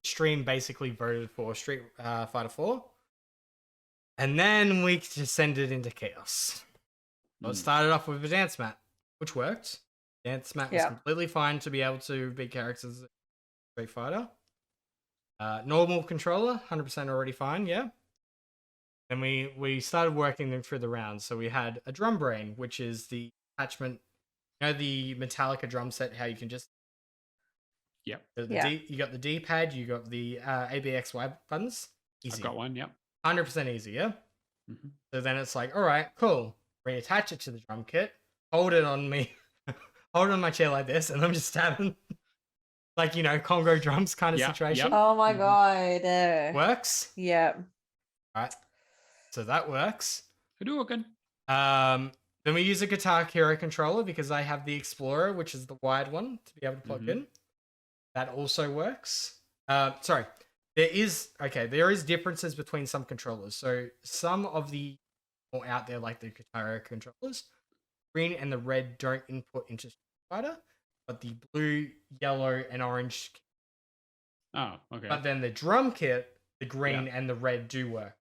Stream basically voted for Street Fighter 4. And then we descended into chaos. So it started off with a dance mat, which worked. Dance mat was Yeah. completely fine to be able to beat characters in Street Fighter. Normal controller, 100% already fine, yeah. Then we started working them through the rounds. So we had a drum brain, which is the attachment, the Metallica drum set, how you can just Yep. you got the D-pad, you got the ABXY buttons. Easy. I've got one. Yep. 100% easy, yeah? Mhm. So then it's like, all right, cool. Reattach it to the drum kit, hold it on me, hold it on my chair like this, and I'm just stabbing. Like, Congo drums kind of Yeah, situation. yep. Oh my Mhm. god. Works. Yeah. All right. So that works. Hadouken. Then we use a Guitar Hero controller because I have the Explorer, which is the wired one to be able to plug Mhm. in. That also works. Sorry. There is differences between some controllers. So some of the more out there, like the Guitar Hero controllers, green and the red don't input into Street Fighter, but the blue, yellow, and orange. Oh, okay. But then the drum kit, the green and the red do work.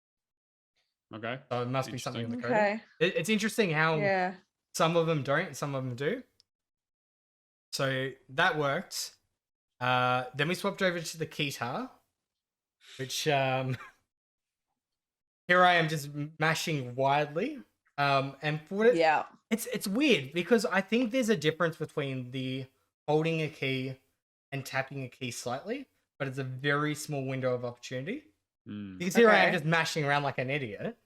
Okay. So it must be something in the coding. Okay. It's interesting how Yeah. some of them don't, some of them do. So that worked. Then we swapped over to the guitar, which here I am just mashing wildly. And for it, Yeah. it's weird because I think there's a difference between the holding a key and tapping a key slightly, but it's a very small window of opportunity. Mm. Because here I am Okay. just mashing around like an idiot.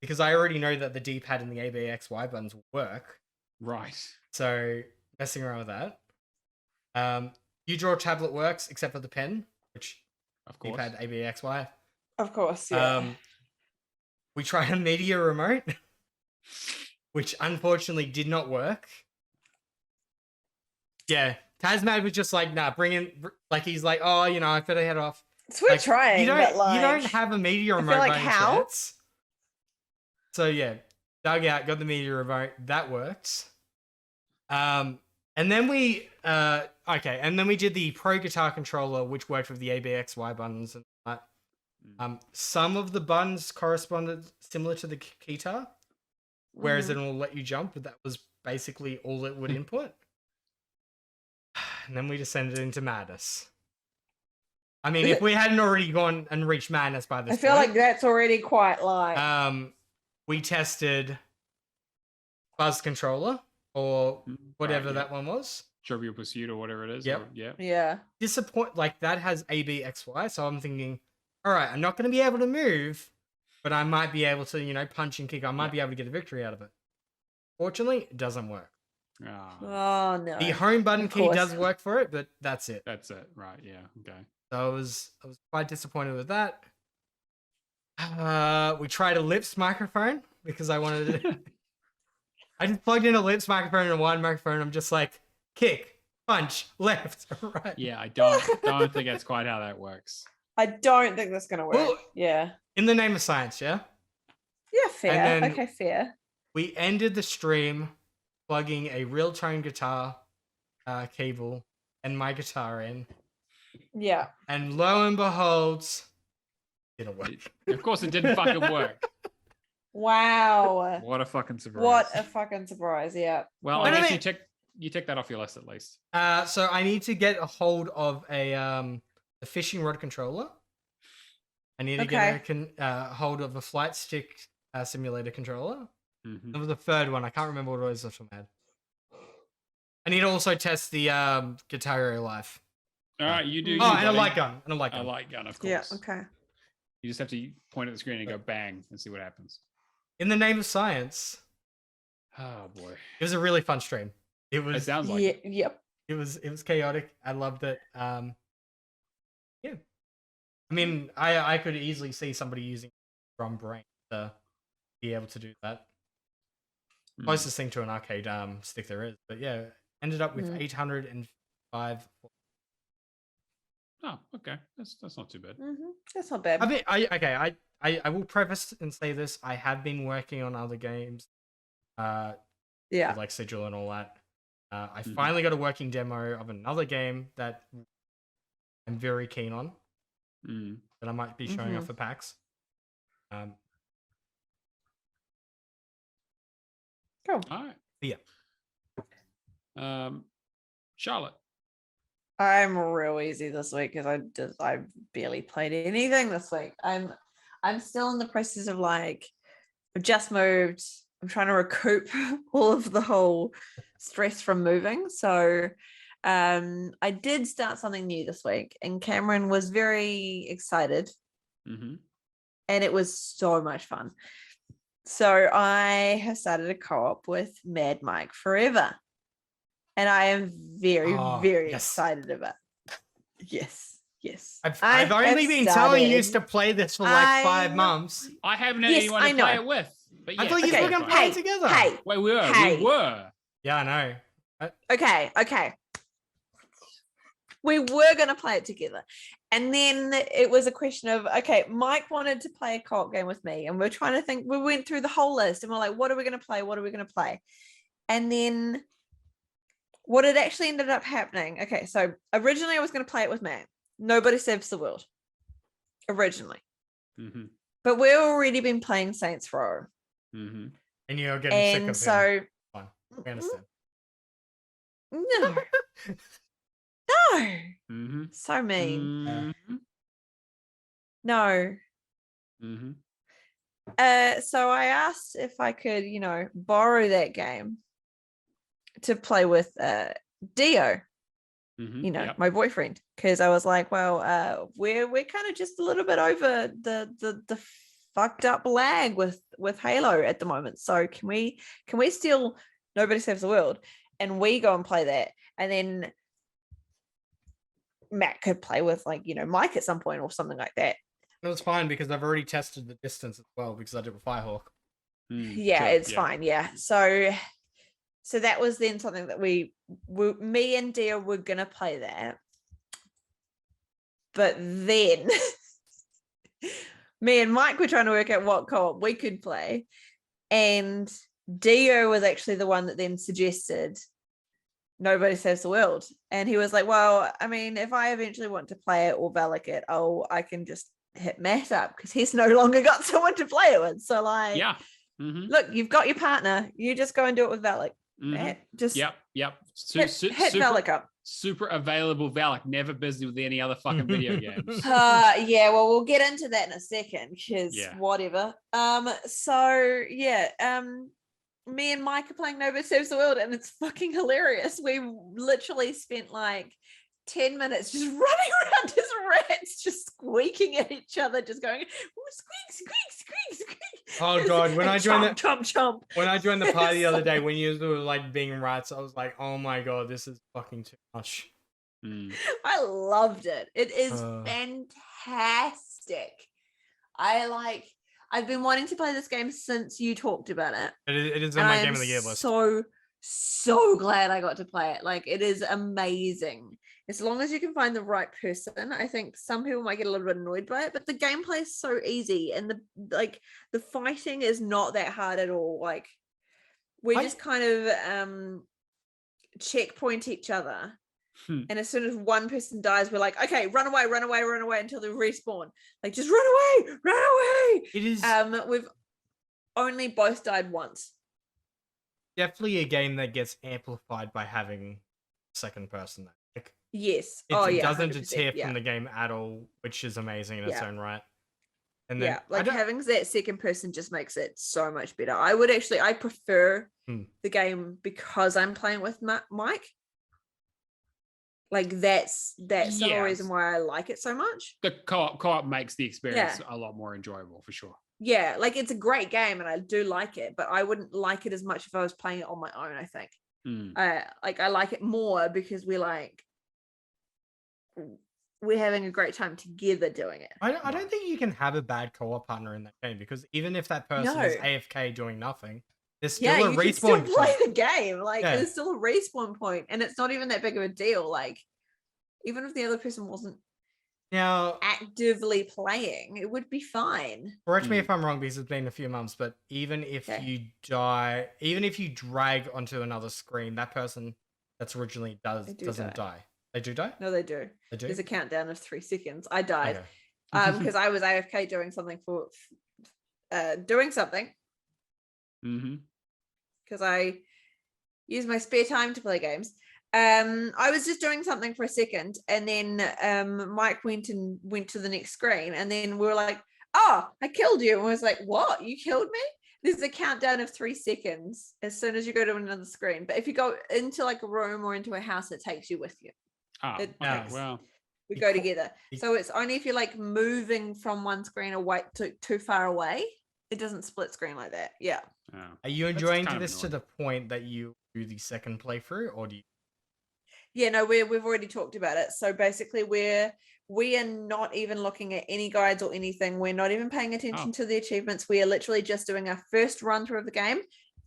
Because I already know that the D-pad and the ABXY buttons will work. Right. So messing around with that. You draw tablet works except for the pen, which Of course. D-pad ABXY. Of course. Yeah. We tried a media remote, which unfortunately did not work. Yeah, Tasmad was just like, nah, bring in, like he's like, oh, I better head off. So we're Like, trying, you but like you don't have a media I feel remote like by any how? chance. So yeah, dug out, got the media remote, that worked. And then we and then we did the Pro Guitar controller, which worked with the ABXY buttons and that. Some of the buttons corresponded similar to the guitar, whereas Mhm. it will let you jump, but that was basically all it would input. And then we descended into madness. I mean, if we hadn't already gone and reached madness by this I feel point, like that's already quite like we tested Buzz controller or whatever Right, that one was. Trivial Pursuit or whatever it is. Yep. Or, yeah. yeah. Like that has ABXY, so I'm thinking, all right, I'm not going to be able to move, but I might be able to, punch and kick. I might be able to get a victory out of it. Fortunately, it doesn't work. Ah, Oh no. The home button Of key course. does work for it, but that's it. that's it. Right. Yeah. Okay. So I was quite disappointed with that. We tried a Lips microphone because I wanted to. I just plugged in a Lips microphone and a wide microphone. I'm just like, kick, punch, left, right. Yeah. I don't think that's quite how that works. I don't think that's gonna work. Well, yeah. In the name of science, yeah? Yeah, fair. then- Okay, fair. We ended the stream plugging a real tone guitar cable and my guitar in. Yeah. And lo and behold, didn't work. Of course, it didn't fucking work. Wow. What a fucking surprise. What a fucking surprise. Yeah. Well, But I I guess mean- you take that off your list at least. So I need to get a hold of a fishing rod controller. I need to get a hold of a flight stick simulator controller. Mhm. There was a third one. I can't remember what it was off the top of my head. I need to also test the Guitar Hero Live. All right, you do. Oh, you, and a buddy. light gun. And a light A gun. light gun, of course. Yeah. Okay. You just have to point at the screen and go bang and see what happens. In the name of science, Oh boy, it was a really fun stream. It it was sounds like Yeah. it. Yep. it was chaotic. I loved it. Yeah. I mean, I could easily see somebody using drum brain to be able to do that. Mm. Closest thing to an arcade stick there is. But yeah, ended up with 805. Oh, okay, that's not too bad. That's not bad. I mean, I will preface and say this. I have been working on other games, yeah. with, like Sigil and all that. I finally got a working demo of another game that I'm very keen on. Mm. That I might be showing off for PAX. Cool. All right. Yeah. Charlotte. I'm real easy this week because I barely played anything this week. I'm still in the process of like I've just moved. I'm trying to recoup all of the whole stress from moving. So I did start something new this week, and Cameron was very excited, and it was so much fun. So I have started a co-op with Mad Mike Forever. And I am very excited about it. Yes. I've only been telling you to play this for like 5 months. I haven't had anyone to play it with. But I thought you were going to play it together. Wait, we were. Yeah, I know. Okay. We were going to play it together. And then it was a question of, okay, Mike wanted to play a co-op game with me. And we're trying to think, we went through the whole list and we're like, what are we going to play? And then what had actually ended up happening. Okay, so originally I was going to play it with Matt. Nobody Saves the World. Originally. But we've already been playing Saints Row. And you're getting sick of him. Fine. We understand. No. So mean. No. So I asked if I could, borrow that game to play with Dio, my boyfriend, because I was like, well, we're kind of just a little bit over the fucked up lag with Halo at the moment. So can we steal Nobody Saves the World and we go and play that, and then Matt could play with Mike at some point or something like that. It was fine because I've already tested the distance as well because I did with Firehawk. It's fine. Yeah. So that was then something that me and Dia were going to play that. But then me and Mike were trying to work out what co-op we could play. And Dio was actually the one that then suggested Nobody Saves the World. And he was like, well, I mean, if I eventually want to play it or Valak it, I can just hit Matt up because he's no longer got someone to play it with. So look, you've got your partner. You just go and do it with Valak. Just yep. Hit Valak up. Super available Valak, never busy with any other fucking video games. Well, we'll get into that in a second because whatever. Me and Mike are playing Nobody Saves the World, and it's fucking hilarious. We literally spent like 10 minutes just running around as rats, just squeaking at each other, just going squeak. Oh god, when I joined chomp. When I joined the party the other day, when you were like being rats, I was like, oh my god, this is fucking too much. I loved it. It is fantastic. I've been wanting to play this game since you talked about it. It is in my game of the year list. So glad I got to play it. Like, it is amazing. As long as you can find the right person. I think some people might get a little bit annoyed by it, but the gameplay is so easy, and the fighting is not that hard at all. Like, we just kind of checkpoint each other. And as soon as one person dies, we're like, okay, run away until they respawn. Like, just run away. It is. We've only both died once. Definitely a game that gets amplified by having second person. Like, yes. It doesn't deter from the game at all, which is amazing in its own right. And then, having that second person just makes it so much better. I prefer the game because I'm playing with Mike. Like, that's the whole reason why I like it so much. The co-op makes the experience a lot more enjoyable, for sure. Yeah, like, it's a great game and I do like it, but I wouldn't like it as much if I was playing it on my own, I think. I like it more because we're having a great time together doing it. I don't think you can have a bad co-op partner in that game, because even if that person is AFK doing nothing, there's still a respawn still play the game. Like, there's still a respawn point, and it's not even that big of a deal. Like, even if the other person wasn't actively playing, it would be fine. Correct me if I'm wrong, because it's been a few months, but even if you die, even if you drag onto another screen, that person that's originally doesn't die. They do die? No, they do. They do? There's a countdown of 3 seconds. I died because I was AFK doing something because use my spare time to play games. I was just doing something for a second, and then Mike went to the next screen, and then we were like, "Oh, I killed you!" And I was like, "What? You killed me?" There's a countdown of 3 seconds as soon as you go to another screen. But if you go into like a room or into a house, it takes you with you. Oh, It okay, takes- well, We go together. So it's only if you're like moving from one screen away too far away, it doesn't split screen like that. Yeah. oh. Are you That's enjoying kind of this to the point that you do the second playthrough, or do you? Yeah, no, we've already talked about it. So basically we are not even looking at any guides or anything. We're not even paying attention to the achievements. We are literally just doing our first run through of the game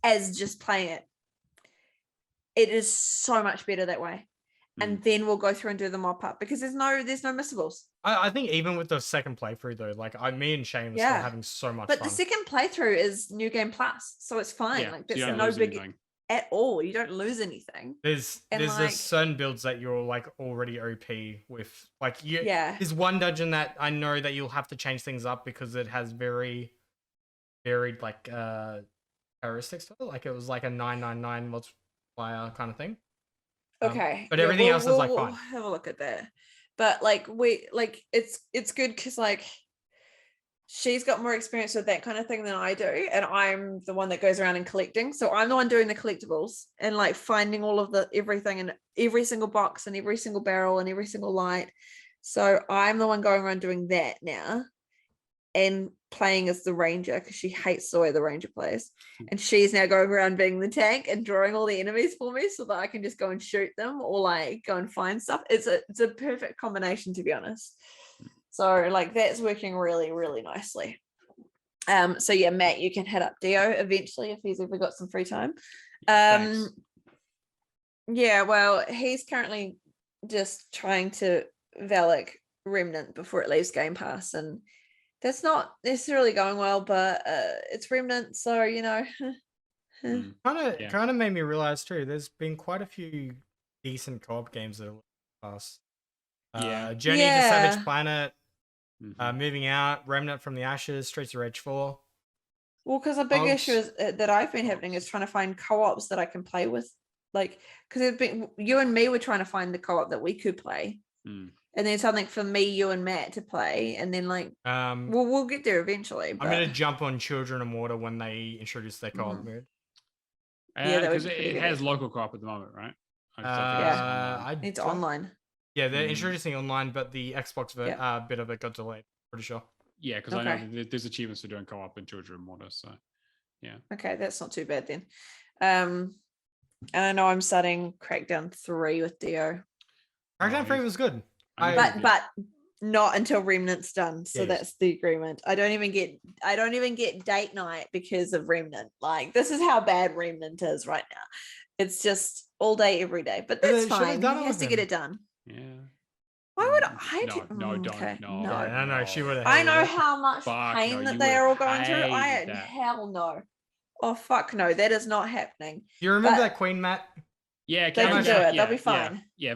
as just playing it. It is so much better that way. And then we'll go through and do the mop up because there's no missables. I think even with the second playthrough though, like me and Shane are still having so much But fun. the second playthrough is New Game Plus, so it's fine. Yeah, like so you that's don't no lose big anything. at all. You don't lose anything. There's And, there's like- certain builds that you're like already OP with. Like Yeah. there's one dungeon that I know that you'll have to change things up because it has very varied like characteristics to it. Like it was like a 999 multiplier kind of thing. Okay. But everything else is, like, we'll fine. have a look at that. But like it's good because like she's got more experience with that kind of thing than I do, and I'm the one that goes around and collecting. So I'm the one doing the collectibles and like finding all of the everything in every single box and every single barrel and every single light. So I'm the one going around doing that now and playing as the ranger because she hates the way the ranger plays, and she's now going around being the tank and drawing all the enemies for me so that I can just go and shoot them or like go and find stuff. It's a perfect combination, to be honest. So like that's working really, really nicely. So yeah, Matt, you can head up Dio eventually if he's ever got some free time. Thanks. Yeah, well, he's currently just trying to Valak Remnant before it leaves Game Pass, and that's not necessarily going well, but it's Remnant, so you know. Mm. Kind of made me realize too. There's been quite a few decent co-op games that have passed. Yeah. Journey to Yeah. Savage Planet, Mhm. Moving Out, Remnant from the Ashes, Streets of Rage 4. Well, because a big Dogs. issue is, that I've been having is trying to find co-ops that I can play with, like because you and me were trying to find the co-op that we could play, Mm. and then something for me, you and Matt to play, and then like we'll get there eventually. But I'm gonna jump on Children and Water when they introduce their co-op mode. Yeah, that would Because be pretty it good. has local co-op at the moment, right? I just don't think it's online. it's don't- online. Yeah, they're Mm. introducing online, but the Xbox bit of it got delayed. Pretty sure. Yeah, because I know Okay. that there's achievements for doing co-op in Children and Water, so yeah. Okay, that's not too bad then. And I know I'm starting Crackdown 3 with Dio, Crackdown 3 he's- was good. I know but he's- but not until Remnant's done. So Yes. that's the agreement. I don't even get date night because of Remnant. Like this is how bad Remnant is right now. It's just all day, every day. But But they that's should've fine. done He it has with to get him. it done. Yeah. Why would Mm, I? no, don't, Okay, no. no. Yeah, no, she would have. I know how much Fuck pain no, that you they are all would've going through. hated that. Hell no. Oh fuck no, that is not happening. You remember but- that Queen, Matt? Yeah, They can Cameron, do it. yeah, They'll be fine. Yeah,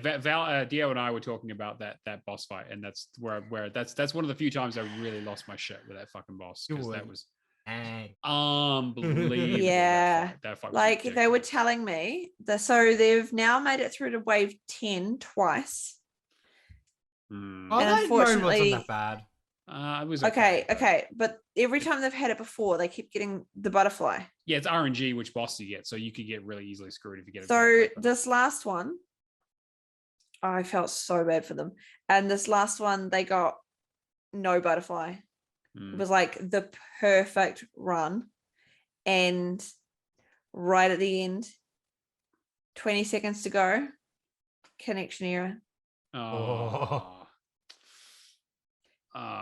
Dio and I were talking about that boss fight, and that's where that's one of the few times I really lost my shit with that fucking boss, because that would. was Dang. unbelievable. Yeah, that fight was like they were ridiculous. telling me so they've now made it through to wave 10 twice. Mm. Oh, And that mode wasn't unfortunately- that bad. It was Okay, but every time they've had it before, they keep getting the butterfly. Yeah, it's RNG which boss you get, so you could get really easily screwed if you get it. So this last one, I felt so bad for them. And this last one, they got no butterfly. It was like the perfect run. And right at the end, 20 seconds to go, connection error.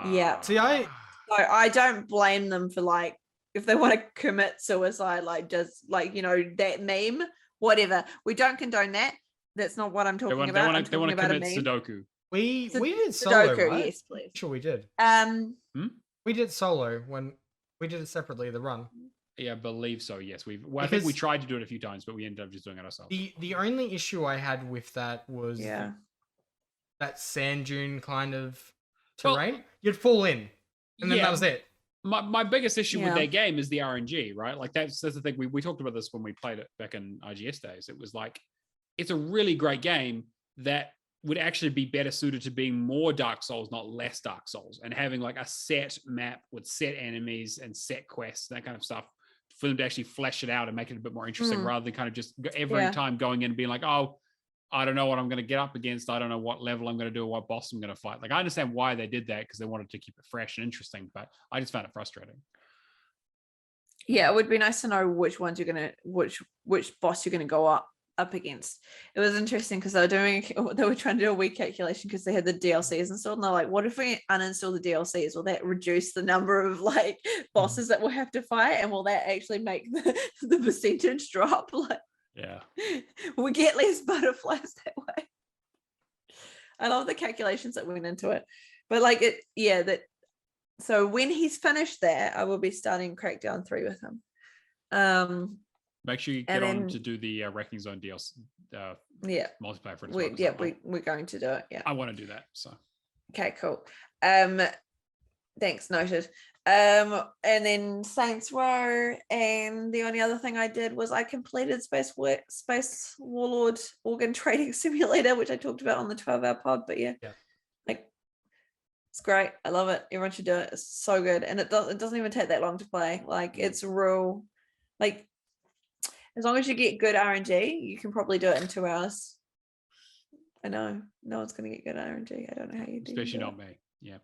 Yeah. See, So I don't blame them for like, if they want to commit suicide, like just like, that meme, whatever. We don't condone that. That's not what I'm talking about. I'm They talking want to about a commit meme. Sudoku. we Sud- did solo, Sudoku, right? yes, please. Sure, we did. We did solo when we did it separately. The run. Yeah, I believe so. Yes, I think we Because- tried to do it a few times, but we ended up just doing it ourselves. The only issue I had with that was Yeah. that sand dune kind of Well, terrain. You'd fall in, and then yeah, that was it. My biggest issue with Yeah. their game is the RNG, right? Like that's the thing. We talked about this when we played it back in IGS days. It was like, it's a really great game that would actually be better suited to being more Dark Souls, not less Dark Souls, and having like a set map with set enemies and set quests, that kind of stuff, for them to actually flesh it out and make it a bit more interesting, rather than kind of just every time going in and being like, oh, I don't know what I'm going to get up against. I don't know what level I'm going to do or what boss I'm going to fight. Like, I understand why they did that, because they wanted to keep it fresh and interesting, but I just found it frustrating. Yeah, it would be nice to know which ones you're gonna, which boss you're gonna go up against. It was interesting because they were trying to do a weak calculation because they had the DLCs installed, and they're like, what if we uninstall the DLCs? Will that reduce the number of like bosses that we'll have to fight, and will that actually make the percentage drop? Like, yeah, we get less butterflies that way. I love the calculations that went into it, but like it, yeah, that. So when he's finished that, I will be starting Crackdown 3 with him. Make sure you get on to do the Wrecking Zone DLC multiplayer for it. We're going to do it. Yeah, I want to do that. So okay, cool. Thanks, noted. And then Saints Row, and the only other thing I did was I completed Space Warlord Organ Trading Simulator, which I talked about on the 12-hour pod. But yeah, like, it's great. I love it. Everyone should do it. It's so good, and it doesn't even take that long to play. Like, it's real, like, as long as you get good RNG, you can probably do it in 2 hours. I know no one's going to get good RNG. I don't know how you do. Especially not me. Yeah.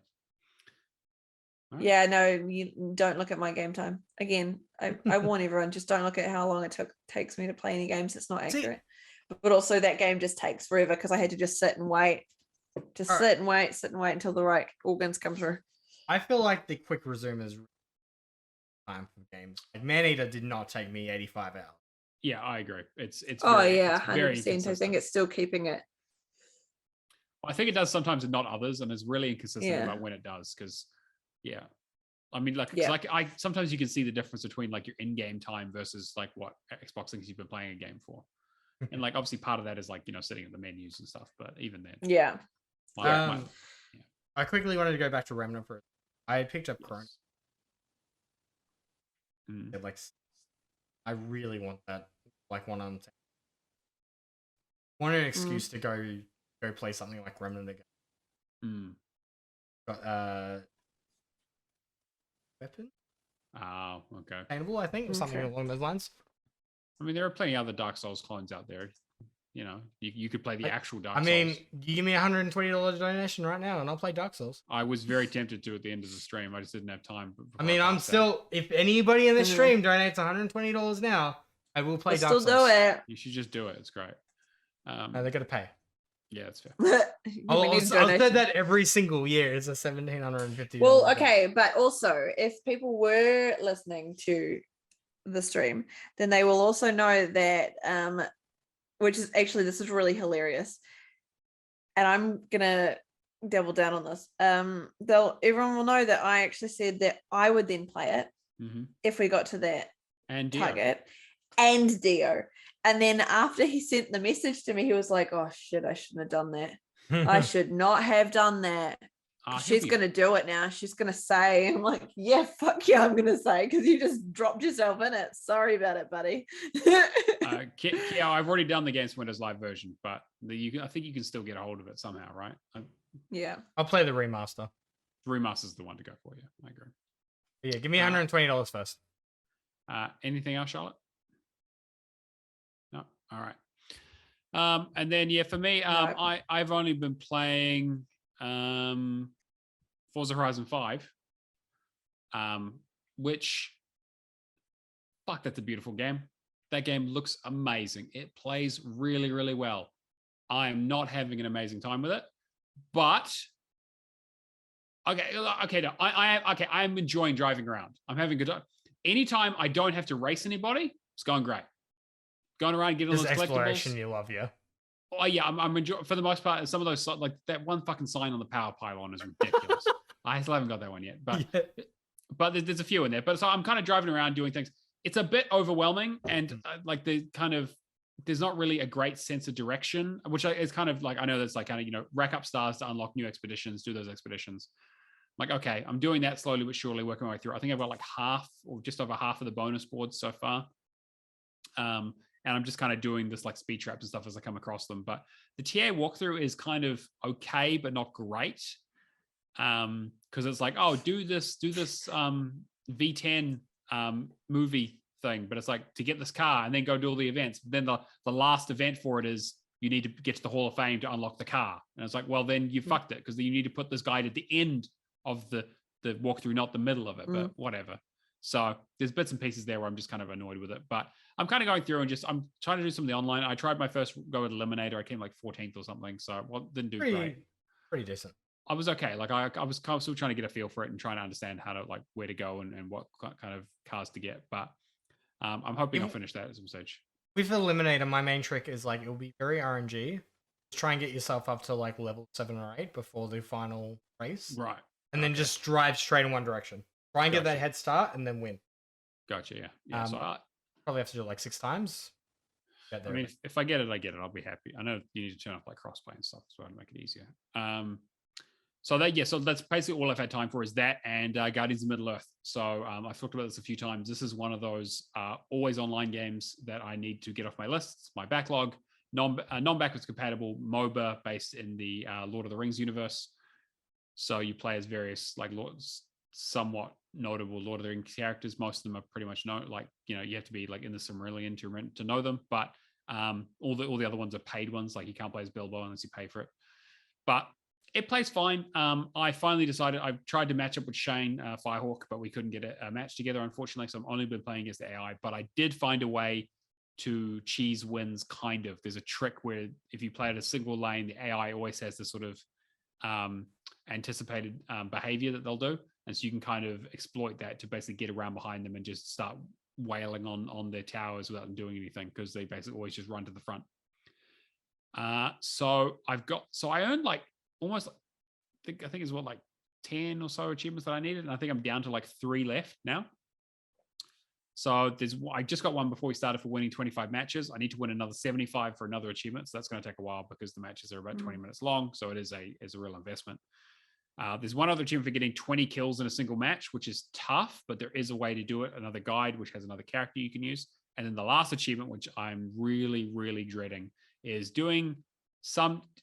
Right. Yeah, no, you don't look at my game time. Again, I warn everyone, just don't look at how long it takes me to play any games. It's not accurate. But also that game just takes forever because I had to just sit and wait. Sit and wait until the right organs come through. I feel like the quick resume is time for games. Like Maneater did not take me 85 hours. Yeah, I agree. It's 100%. I think it's still keeping it. I think it does sometimes and not others, and it's really inconsistent about when it does. Because, I mean, like, I sometimes you can see the difference between like your in-game time versus like what Xbox thinks you've been playing a game for, and like obviously part of that is like sitting at the menus and stuff. But even then, I quickly wanted to go back to Remnant for. I had picked up Chrome. Like, I really want that, like, one on. Wanted an excuse to go play something like Remnant again. Got weapon. Oh, okay. Sustainable, I think, or something along those lines. I mean, there are plenty of other Dark Souls clones out there. You could play the actual Dark Souls. I mean, you give me $120 donation right now, and I'll play Dark Souls. I was very tempted to at the end of the stream. I just didn't have time. I mean, I'm still. If anybody in the stream donates $120 now, I will play Dark Souls. Still do it. You should just do it. It's great. No, they're gonna pay. Yeah, that's fair. I'll say that every single year. It's a $1,750. Well, okay, but also if people were listening to the stream, then they will also know that which is actually, this is really hilarious, and I'm gonna double down on this. Everyone will know that I actually said that I would then play it if we got to that target, and Dio. And then after he sent the message to me, he was like, "Oh shit, I shouldn't have done that. I should not have done that. She's gonna do it now. She's gonna say." I'm like, "Yeah, fuck yeah, I'm gonna say, because you just dropped yourself in it. Sorry about it, buddy." I've already done the Games Windows Live version, but I think you can still get a hold of it somehow, right? Yeah, I'll play the remaster. The remaster's the one to go for. Yeah, I agree. Yeah, give me $120 first. Anything else, Charlotte? No. All right. And then for me, I've only been playing Forza Horizon 5, which, fuck, that's a beautiful game. That game looks amazing. It plays really, really well. I am not having an amazing time with it, but no, I am enjoying driving around. I'm having a good time. Anytime I don't have to race anybody, it's going great. Going around getting all those collectibles. Exploration, you love, yeah. Oh yeah, I'm enjoying, for the most part. Some of those, like that one fucking sign on the power pylon is ridiculous. I still haven't got that one yet, but there's a few in there. But so I'm kind of driving around doing things. It's a bit overwhelming, and there's not really a great sense of direction, which is kind of like, I know that's like kind of rack up stars to unlock new expeditions, do those expeditions. like, okay, I'm doing that slowly but surely, working my way through. I think I've got like half or just over half of the bonus boards so far. And I'm just kind of doing this like speed traps and stuff as I come across them. But the TA walkthrough is kind of okay, but not great. Because it's like, oh, do this V10 movie thing, but it's like to get this car and then go do all the events. But then the last event for it is you need to get to the Hall of Fame to unlock the car. And it's like, well, then you fucked it, because you need to put this guide at the end of the walkthrough, not the middle of it, but whatever. So there's bits and pieces there where I'm just kind of annoyed with it. But I'm kind of going through and I'm trying to do some of the online. I tried my first go with Eliminator. I came like 14th or something. So didn't do great. Pretty decent. I was okay. Like I was kind of still trying to get a feel for it and trying to understand how to like where to go and what kind of cars to get. But I'm hoping I'll finish that at some stage. With Eliminator, my main trick is like it'll be very RNG. Try and get yourself up to like level 7 or 8 before the final race. Right. And then just drive straight in one direction. Try and get that head start and then win. Gotcha. Yeah. So probably have to do it like 6 times. I mean, if I get it, I get it. I'll be happy. I know you need to turn off like crossplay and stuff as well to make it easier. So that's basically all I've had time for is that and Guardians of Middle Earth. So I've talked about this a few times. This is one of those always online games that I need to get off my list. My backlog, non-backwards compatible MOBA based in the Lord of the Rings universe. So you play as various like somewhat notable Lord of the Rings characters. Most of them are pretty much known. Like, you know, you have to be like in the Silmarillion to know them. But all the other ones are paid ones. Like you can't play as Bilbo unless you pay for it. But it plays fine. I finally decided I've tried to match up with Shane Firehawk, but we couldn't get a match together, unfortunately. So I've only been playing against the AI. But I did find a way to cheese wins, kind of. There's a trick where if you play at a single lane, the AI always has this sort of anticipated behavior that they'll do. And so you can kind of exploit that to basically get around behind them and just start wailing on their towers without them doing anything, because they basically always just run to the front. So I earned like almost, I think it's what, like 10 or so achievements that I needed. And I think I'm down to like 3 left now. So I just got one before we started for winning 25 matches. I need to win another 75 for another achievement. So that's going to take a while because the matches are about 20 minutes long. So it is a real investment. There's one other achievement for getting 20 kills in a single match, which is tough, but there is a way to do it. Another guide, which has another character you can use. And then the last achievement, which I'm really, really dreading, is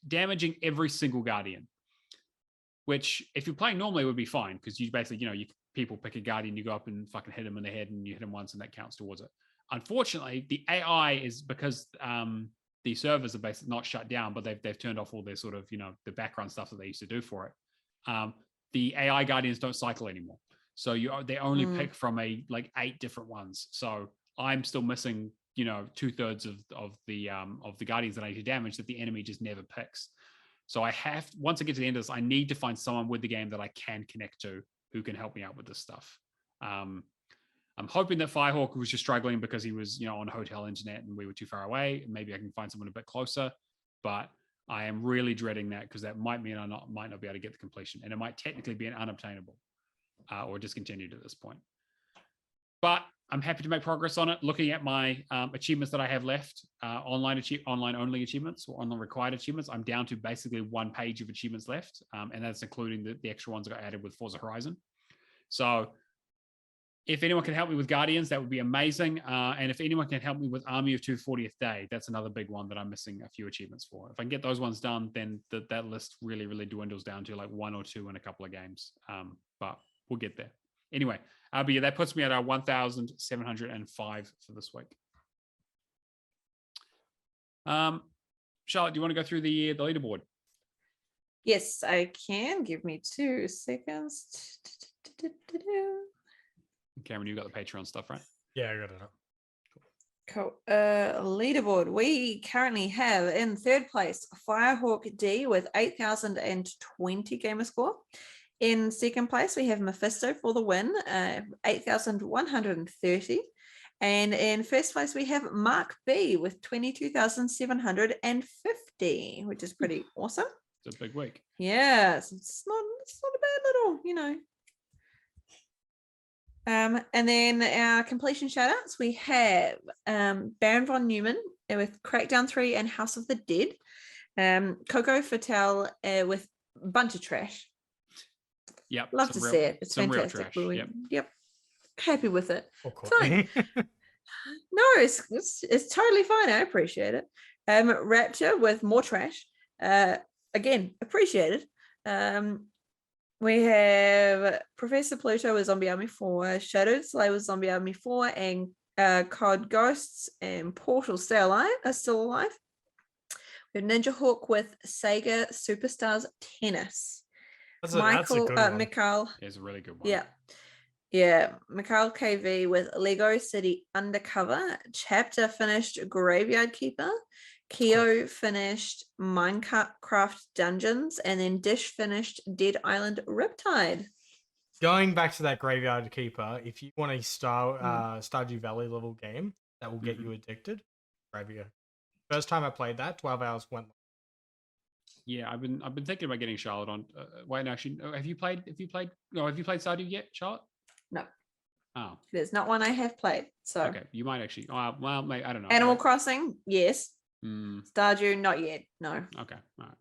damaging every single Guardian, which if you're playing normally would be fine, because you basically, people pick a Guardian, you go up and fucking hit them in the head and you hit them once and that counts towards it. Unfortunately, the AI is, because the servers are basically not shut down, but they've turned off all their sort of, the background stuff that they used to do for it. The AI Guardians don't cycle anymore. So they only pick from 8 different ones. So I'm still missing, 2/3 of the Guardians that I need to damage that the enemy just never picks. So once I get to the end of this, I need to find someone with the game that I can connect to who can help me out with this stuff. I'm hoping that Firehawk was just struggling because he was, on hotel internet and we were too far away. Maybe I can find someone a bit closer, but I am really dreading that, because that might mean I might not be able to get the completion, and it might technically be an unobtainable or discontinued at this point. But I'm happy to make progress on it. Looking at my achievements that I have left, online only achievements or online required achievements, I'm down to basically 1 page of achievements left, and that's including the extra ones that got added with Forza Horizon. So if anyone can help me with Guardians, that would be amazing. And if anyone can help me with Army of 240th Day, that's another big one that I'm missing a few achievements for. If I can get those ones done, then that list really, really dwindles down to like 1 or 2 in a couple of games. But we'll get there. Anyway, but yeah, that puts me at 1,705 for this week. Charlotte, do you want to go through the leaderboard? Yes, I can. Give me 2 seconds. Cameron, you got the Patreon stuff, right? Yeah, I got it up. Cool. Leaderboard. We currently have in 3rd place Firehawk D with 8,020 gamer score. In 2nd place, we have Mephisto for the win, 8,130. And in 1st place, we have Mark B with 22,750, which is pretty awesome. It's a big week. Yes, it's not a bad little, And then our completion shoutouts, we have Baron von Neumann with Crackdown 3 and House of the Dead. Coco Fatale with Bunch of Trash. Yep. Love to see it. It's some real fantastic. trash. We- Yep. Yep. Happy with it. Or Courtney. No, it's totally fine. I appreciate it. Rapture with more trash. Again, appreciated. We have Professor Pluto with Zombie Army 4, Shadow Slayer with Zombie Army 4, and COD Ghosts and Portal still alive. We have Ninja Hawk with Sega Superstars Tennis. That's a good one. Mikhail. It's a really good one. Yeah. Yeah, Mikhail KV with Lego City Undercover. Chapter finished Graveyard Keeper. Keo finished Minecraft Dungeons, and then Dish finished Dead Island Riptide. Going back to that Graveyard Keeper, if you want a Stardew Valley level game that will get you addicted, Graveyard. First time I played that, 12 hours went. Yeah, I've been thinking about getting Charlotte on. Wait, no, actually, have you played Stardew yet, Charlotte? No. Oh. There's not one I have played. So Okay, you might actually. Well, mate, I don't know. Animal Crossing, yes. Mm, Stardew, not yet. No. okay, all right.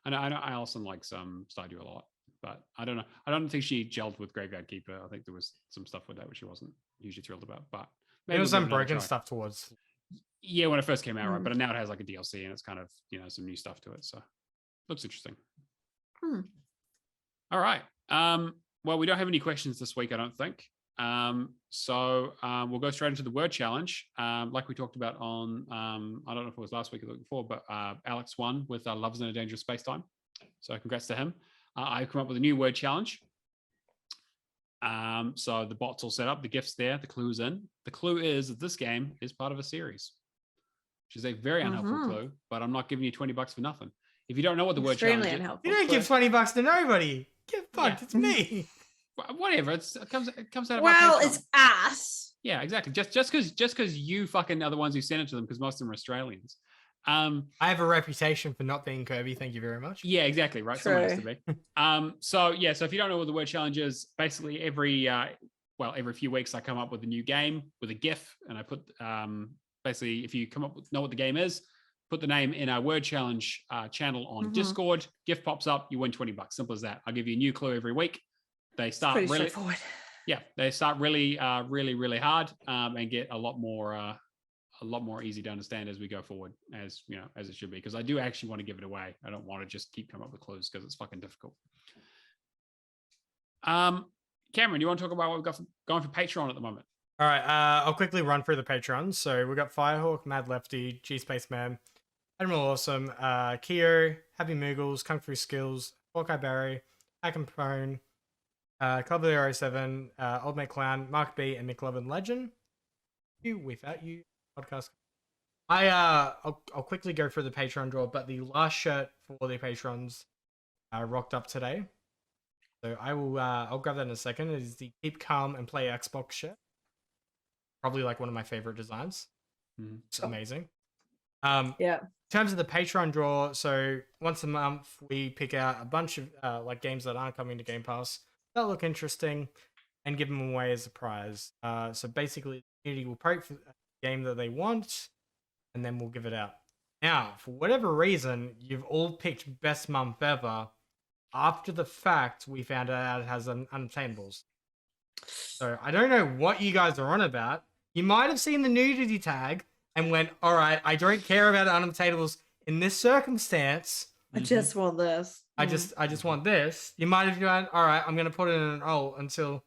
I know Alison likes Stardew a lot, but I don't know. I don't think she gelled with Graveyard Keeper. I think there was some stuff with that which she wasn't usually thrilled about. But There was we'll some give it another broken try. stuff towards. Yeah, when it first came out, right? But now it has like a DLC and it's kind of some new stuff to it. So looks interesting. All right. Well, we don't have any questions this week, I don't think. So we'll go straight into the word challenge. Like we talked about on, I don't know if it was last week or the week before, but Alex won with Love's in a Dangerous Space-Time. So congrats to him. I've come up with a new word challenge. So the bot's all set up, the gift's there, the clue's in. The clue is that this game is part of a series, which is a very unhelpful clue, but I'm not giving you $20 for nothing. If you don't know what the word challenge is, unhelpful. You don't give $20 to nobody. Get fucked. Yeah. It's me. whatever. It comes out of Well, our Patreon. it's us. Yeah, exactly. Just because you fucking are the ones who sent it to them, because most of them are Australians. I have a reputation for not being Kirby. Thank you very much. Yeah, exactly. Right. Someone has to be. So if you don't know what the word challenge is, basically every few weeks I come up with a new game with a GIF, and I put basically if you know what the game is, put the name in our word challenge channel on Discord. GIF pops up, you win $20. Simple as that. I'll give you a new clue every week. They start Pretty really straightforward. Yeah, they start really hard and get a lot more easy to understand as we go forward, as it should be. Because I do actually want to give it away. I don't want to just keep coming up with clues because it's fucking difficult. Cameron, you want to talk about what we've got going for Patreon at the moment? All right, I'll quickly run through the Patrons. So we've got Firehawk, Mad Lefty, G Spaceman, Admiral Awesome, Keo, Happy Moogles, Kung Fu Skills, Hawkeye Barry, Hack'n'Prone, Club 07, Old Mate Clown, Mark B, and McLovin Legend. You without you podcast. I'll quickly go through the Patreon draw, but the last shirt for the patrons rocked up today. So I'll grab that in a second. It is the Keep Calm and Play Xbox shirt. Probably like one of my favorite designs. It's amazing. Yeah. In terms of the Patreon draw, so once a month we pick out a bunch of like games that aren't coming to Game Pass that look interesting and give them away as a prize. So basically, the community will vote for a game that they want, and then we'll give it out. Now, for whatever reason, you've all picked Best Month Ever. After the fact, we found out it has unobtainables. So I don't know what you guys are on about. You might have seen the nudity tag and went, all right, I don't care about unobtainables in this circumstance. I just want this. I just want this. You might have gone, all right, I'm going to put it in an alt until,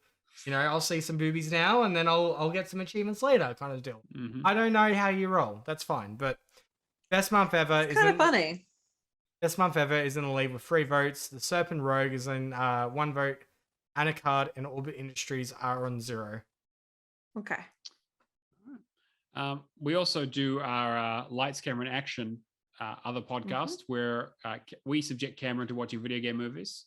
I'll see some boobies now and then I'll get some achievements later kind of deal. I don't know how you roll. That's fine. But Best Month Ever is kind of funny. Best Month Ever is in the lead with 3 votes. The Serpent Rogue is in 1 vote. Anacard and Orbit Industries are on 0. Okay. We also do our Lights, Camera, and Action other podcast where we subject Cameron to watching video game movies.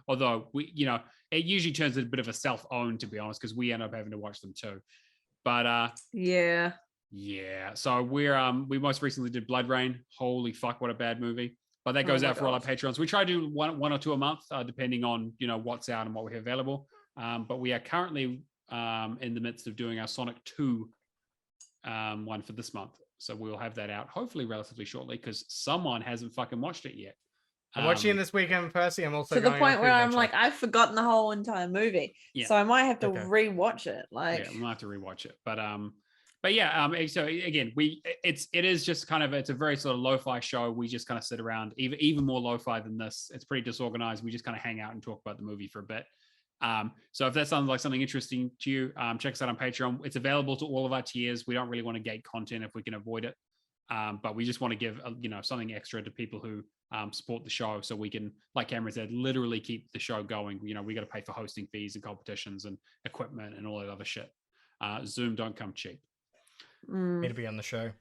Although it usually turns into a bit of a self-own, to be honest, because we end up having to watch them too. But yeah. So we most recently did Blood Rain. Holy fuck, what a bad movie! But that goes out for all our patrons. We try to do one or two a month, depending on what's out and what we have available. But we are currently in the midst of doing our Sonic 2 one for this month. So we'll have that out hopefully relatively shortly because someone hasn't fucking watched it yet. I'm watching it this weekend, Percy. I'm also to the going point on where I'm Food like, Venture. I've forgotten the whole entire movie, Yeah. so I might have to Okay. rewatch it. Like, Yeah, we'll have to rewatch it. But yeah, so again, it is just kind of, it's a very sort of lo-fi show. We just kind of sit around, even more lo-fi than this. It's pretty disorganized. We just kind of hang out and talk about the movie for a bit. So if that sounds like something interesting to you, check us out on Patreon. It's available to all of our tiers. We don't really want to gate content if we can avoid it. But we just want to give something extra to people who support the show, so we can, like Cameron said, literally keep the show going. We got to pay for hosting fees and competitions and equipment and all that other shit. Zoom don't come cheap. Me to be on the show.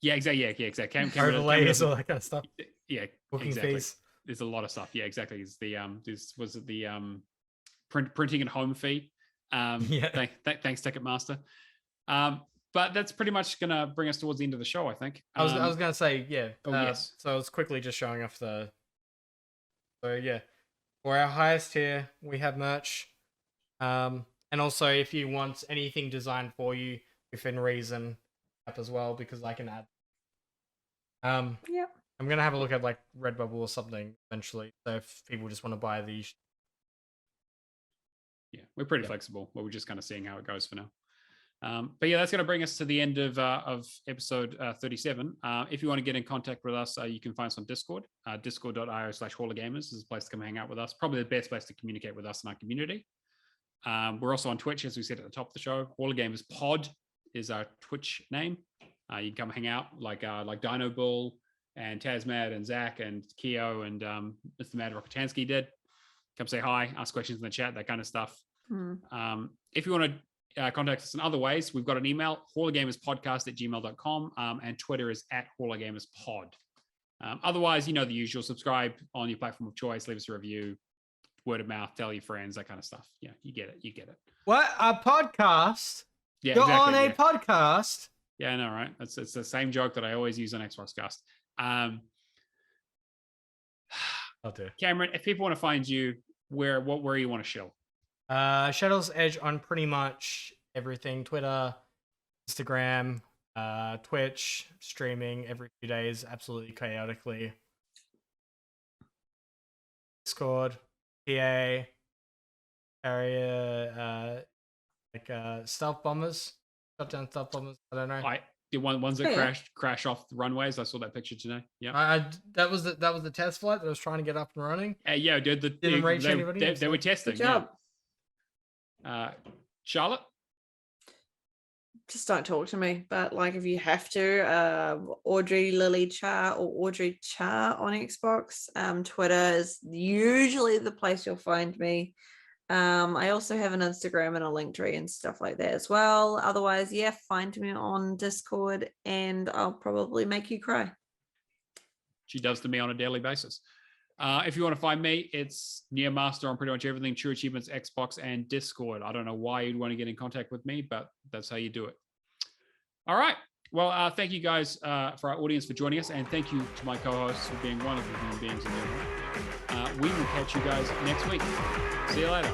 Yeah, exactly. Yeah, exactly. Overlays, all that kind of stuff. Yeah, Booking exactly. fees. There's a lot of stuff. Yeah, exactly. It's the printing and home fee. Yeah. Thanks Ticketmaster. But that's pretty much gonna bring us towards the end of the show, I think. I was gonna say, yeah. Yes. So I was quickly just showing off So yeah, for our highest tier, we have merch. And also, if you want anything designed for you within reason, up as well, because I can add. yeah. I'm gonna have a look at like Redbubble or something eventually. So if people just want to buy these. Yeah, we're pretty flexible, but we're just kind of seeing how it goes for now. But yeah, that's going to bring us to the end of episode 37. If you want to get in contact with us, you can find us on Discord. Discord.io/HallOfGamers is a place to come hang out with us. Probably the best place to communicate with us in our community. We're also on Twitch, as we said at the top of the show. Hall of Gamers Pod is our Twitch name. You can come hang out like Dino Bull and Tasmad and Zach and Keo and Mr. Mad Rokotansky did. Come say hi, ask questions in the chat, that kind of stuff. If you want to contact us in other ways, we've got an email, hallofgamerspodcast@gmail.com, and Twitter is @hallofgamerspod. Otherwise, the usual. Subscribe on your platform of choice, leave us a review, word of mouth, tell your friends, that kind of stuff. Yeah, you get it. What? A podcast? Yeah, You're exactly, on a podcast? Yeah, I know, right? It's the same joke that I always use on Xbox Cast. I'll do. Cameron, if people want to find you, where you want to show? Shadowless Edge on pretty much everything: Twitter, Instagram, Twitch, streaming every few days, absolutely chaotically. Discord, PA, area, stealth bombers, shut down stealth bombers. I don't know. The ones that crash off the runways. I saw that picture today. Yeah, that was the test flight that I was trying to get up and running. Yeah, dude. Didn't reach anybody. They were testing. Good job. Yeah. Charlotte. Just don't talk to me. But like, if you have to, AudreyChar or AudreyChar on Xbox. Twitter is usually the place you'll find me. I also have an Instagram and a Linktree and stuff like that as well. Otherwise, yeah, find me on Discord and I'll probably make you cry. She does to me on a daily basis. If you want to find me, it's Neomaster on pretty much everything: True Achievements, Xbox, and Discord. I don't know why you'd want to get in contact with me, but that's how you do it. All right. Well, thank you guys for our audience for joining us, and thank you to my co-hosts for being wonderful human beings in there. We will catch you guys next week. See you later.